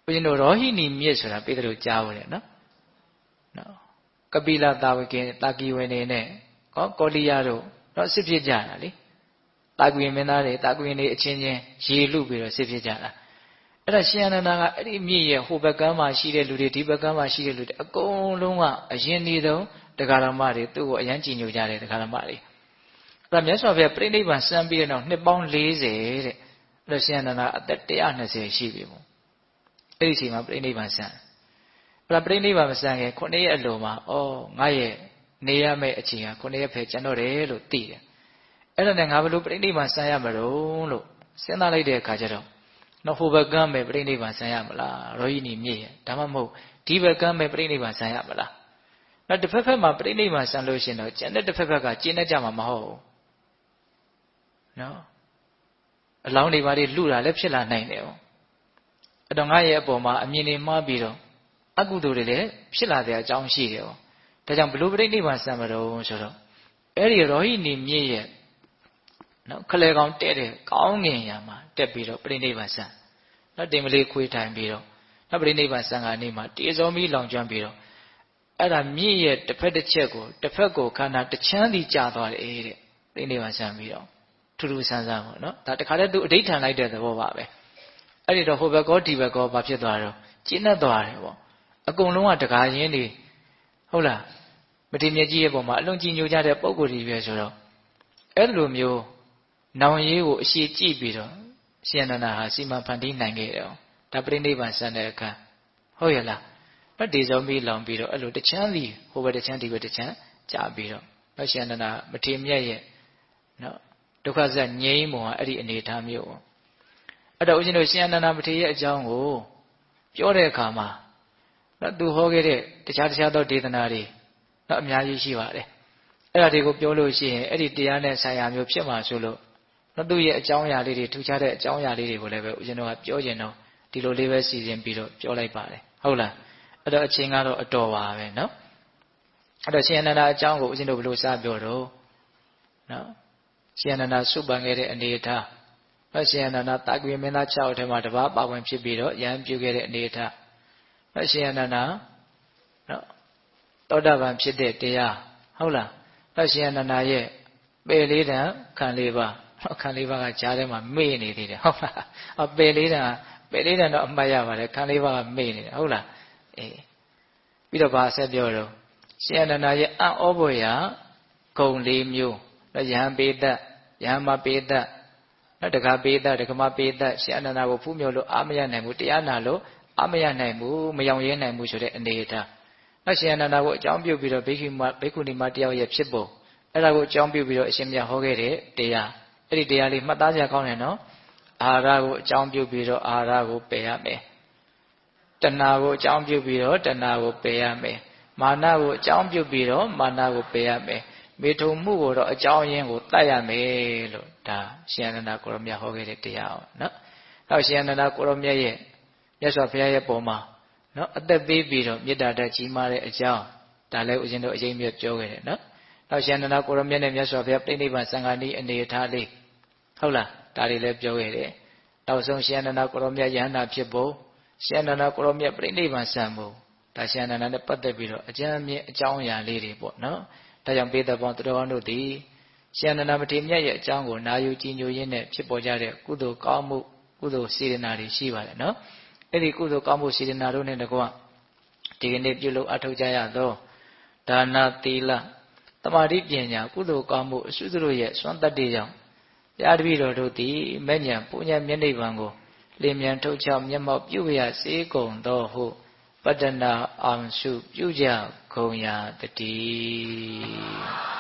A: ဦးဇင်းတို့ရောဟိနီမြစ်ဆိုတာပြည်သူတို့ကြားဝင်တယ်နော်ကပိလသာဝကေတာကီဝေနေနဲ့ကောလိယတို့တော့စစ်ဖြစ်ကြတာလေတာကွေမင်းသားတွေတာကွေနေအချင်းချင်းရေလူပြီးတော့စစ်ဖြစ်ကြတာအဲ့ဒါရှင်အနန္ဒာကအဲ့ဒီမြစ်ရဲ့ဟိုဘက်ကမ်းမှာရှိတဲ့လူတွေဒီဘက်ကမ်းမှာရှိတဲ့လူတွေအကုန်လုံးကအရင်နေဆုံးတရားဓမ္မတွေသူ့ကိုအယံကြည်ညိုကြတယ်တရားဓမ္မတွေအဲ့ဒါမြတ်စွာဘုရားပြိဋိဘံစံပြီးတဲ့နောက်နှစ်ပေါင်း40တဲ့အဲ့ဒါရှင်အနန္ဒာအသက်120ရှိပြီပေါ့အဲ့ဒီအချိန်မှာပြိဋိဘံစံအဲ့ဒါပြိဋိဘံမစံခင်9ရက်အလိုမှာငါရဲ့နေရမယ့်အချိန်က9ရက်ပဲကျန်တော့တယ်လို့သိတယ်အဲ့ဒါနဲ့ငါဘယ်လိုပြိဋိဘံစံရမလို့စဉ်းစားလိုက်တဲ့အခါကျတော့နော်ဟိုဘက်ကမ်းမယ်ပြိဋိဘံဆံရမလားရောဟိနီမြည့်ရဒါမှမဟုတ်ဒီဘက်ကမ်းမယ်ပြိဋိဘံဆံရမလားနော်တစ်ဖက်ဖက်မှာပြိဋိဘံဆံလို့ရှင်တော့ကျန်တဲ့တစ်ဖက်ဖက်ကကျင်းနေကြမှာမဟုတ်ဘူးနော်အလောင်းတွေပါလေလူတာလည်းဖြစ်လာနိုင်တယ်ပေါ့အဲ့တော့ငါရဲ့အပေါ်မှာအမြင်တွေမှားပြီးတော့အကုသိုလ်တွေလည်းဖြစ်လာတဲ့အကြောင်းရှိတယ်ပေါ့ဒါကြောင့်ဘလို့ပြိဋိဘံဆံမတော့ဆိုတော့အဲ့ဒီရောဟိနီမြည့်ရဲ့နော်ခလဲကောင်တဲ့တဲ့ကောင်းငင်ရမှာတက်ပြီးတော့ပြိဋိဘံဆံနော်တင်မလေးခွေးထိုင်ပြီးတော့နော်ပြိဋိဘံဆံကနေမှတေဇောမီလောင်ကျွမ်းပြီးတော့အဲ့ဒါမြင့်ရဲ့တစ်ဖက်တစ်ချက်ကိုတစ်ဖက်ကိုခန္ဓာတစ်ချမ်းစီကြာသွားတယ်တဲ့ပြိဋိဘံဆံပြီးတော့ထူးထူးဆန်းဆန်းပေါ့နော်ဒါတခါတည်းသူအဋိဌာန်လိုက်တဲ့သဘောပါပဲအဲ့ဒီတော့ဟိုဘက်ကောဒီဘက်ကောဘာဖြစ်သွားတော့ကျဉ်တ်သွားတယ်ပေါ့အကုန်လုံးကတကားရင်းနေဟုတ်လားမထေရမြတ်ကြီးရဲ့ပုံမှာအလွန်ကြည်ညိုကြတဲ့ပုံကိုယ်ကြီးပဲဆိုတော့အဲ့လိုမျိုးနောင်ရေးကိုအရှိကြည့်ပြီးတော့ရှင်အနန္ဒာဟာစီမံဖန်တီးနိုင်ခဲ့တယ်။ဒါပြိဋိဘံဆန်တဲ့အခါဟုတ်ရဲ့လား။ဗတ်ဒီဇောမီလောင်ပြီးတော့အဲ့လိုတချမ်းစီဟိုဘက်တချမ်းဒီဘက်တချမ်းကြာပြီးတော့ရှင်အနန္ဒာမထေရမြတ်ရဲ့နော်ဒုက္ခဇတ်ငြိမ်းပုံကအဲ့ဒီအနေထားမျိုးပေါ့။အဲ့တော့ဦးဇင်းတို့ရှင်အနန္ဒာမထေရရဲ့အကြောင်းကိုပြောတဲ့အခါမှာနော်သူဟောခဲ့တဲ့တခြားသောဒေသနာတွေနော်အများကြီးရှိပါတယ်။ အဲ့ဒါတွေကိုပြောလို့ရှိရင်အဲ့ဒီတရားနဲ့ဆိုင်ရာမျိုးဖြစ်မှာဆိုလို့နော်သူ့ရဲ့အကြောင်းအရာလေးတွေထူခြားတဲ့အကြောင်းအရာလေးတွေကိုလည်းပဲဦးဇင်းတို့ကပြောကျင်တော့ဒီလိုလေးပဲစီစဉ်ပြီးတော့ပြောလိုက်ပါတယ်ဟုတ်လားအဲ့တော့အချင်းကတော့အတော်ပါပဲနော်အဲ့တော့ရှင်အနန္ဒာအကြောင်းကိုဦးဇင်းတို့ဘယ်လိုစပြောတော့နော်ရှင်အနန္ဒာစုပန်ခဲ့တဲ့အနေအထားနော်ရှင်အနန္ဒာတာကွေမင်းသား6ယောက်ထဲမှာတပါးပါဝင်ဖြစ်ပြီးတော့ယဟန်ပြုခဲ့တဲ့အနေအထားနော်ရှင်အနန္ဒာနော်သောတာပန်ဖြစ်တဲ့တရားဟုတ်လားနော်ရှင်အနန္ဒာရဲ့ပေလေးတန်ခံလေးပါခံလေးပါးကကြားထဲမှာမေ့နေသေးတယ်ဟုတ်လားအပေလေးတန်တော့အမှတ်ရပါတယ်ခံလေးပါးကမေ့နေတယ်ဟုတ်လားအေးပြီးတော့ဗာဆက်ပြောတော့ရှင်အနန္ဒာရဲ့အံ့ဩဖွယ်ရာဂုဏ်၄မျိုးနော်ယဟန်ပေတ္တယဟန်မပေတ္တနော်တက္ကပေတ္တတက္ကမပေတ္တရှင်အနန္ဒာကိုဖူးမြော်လို့အာမရနိုင်ဘူးတရားနာလို့အာမရနိုင်ဘူးမယောင်ရဲနိုင်ဘူးဆိုတဲ့အနေအထားနော်ရှင်အနန္ဒာကိုအကြောင်းပြုပြီးတော့ဘိက္ခုနီမတယောက်ရဲ့ဖြစ်ပုံအဲ့ဒါကိုအကြောင်းပြုပြီးတော့အရှင်မြတ်ဟောခဲ့တဲ့တရားအဲ့ဒီတရားလေးမှတ်သားစရာကောင်းတယ်နော်အာဟာရကိုအကြောင်းပြုပြီးတော့အာဟာရကိုပယ်ရမယ်တဏှာကိုအကြောင်းပြုပြီးတော့တဏှာကိုပယ်ရမယ်မာနကိုအကြောင်းပြုပြီးတော့မာနကိုပယ်ရမယ်မေထုံမှုကိုတော့အကြောင်းရင်းကိုတတ်ရမယ်လို့ဒါရှင်အနန္ဒာကိုရမြတ်ဟောခဲ့တဲ့တရားအောင်နော်နောက်ရှင်အနန္ဒာကိုရမြတ်ရဲ့မြတ်စွာဘုရားရဲ့ပုံမှာနော်အသက်ပေးပြီးတော့မေတ္တာတတ်ကြီးမားတဲ့အကြောင်းဒါလည်းဦးဇင်းတို့အရင်မြတ်ပြောခဲ့တယ်နော်နောက်ရှင်အနန္ဒာကိုရမြတ်နဲ့မြတ်စွာဘုရားပြိဋိဘံသံဃာနည်းအနေအထားလေးဟုတ်လားဒါတွေလည်းပြောခဲ့တယ်နောက်ဆုံးရှင်အနန္ဒာကိုရမြတ်ယဟန္တာဖြစ်ဖို့ရှင်အနန္ဒာကိုရမြတ်ပြိဋိဘံစံဖို့ဒါရှင်အနန္ဒာနဲ့ပတ်သက်ပြီးတော့အကျဉ်းမြင့်အကြောင်းအရာလေးတွေပေါ့နော်ဒါကြောင့်ပေတ္တပေါင်းသူတော်ကောင်းတို့သည်ရှင်အနန္ဒာမထေရမြတ်ရဲ့အကြောင်းကိုနာယူကြည်ညိုရင်းနဲ့ဖြစ်ပေါ်ကြတဲ့ကုသိုလ်ကောင်းမှုကုသိုလ်စေတနာတွေရှိပါတယ်နော်အဲ့ဒီကုသိုလ်ကောင်းမှုစေတနာတို့နဲ့တကွဒီကနေ့ပြုလုပ်အထောက်ကြရသောဒါနသီလသမာဓိပညာကုသိုလ်ကောင်းမှုအစွတ်တို့ရဲ့စွမ်းတတ္တိကြောင့်တရားတပည့်တော်တို့သည်မဲ့ညာပူညာမျက်နှိပ်ပံကိုလင်းမြန်ထုတ်ချောက်မျက်မှောက်ပြုရစေကုန်သောဟုပတ္တနာအောင်စုပြုကြကုန်ရာတည်း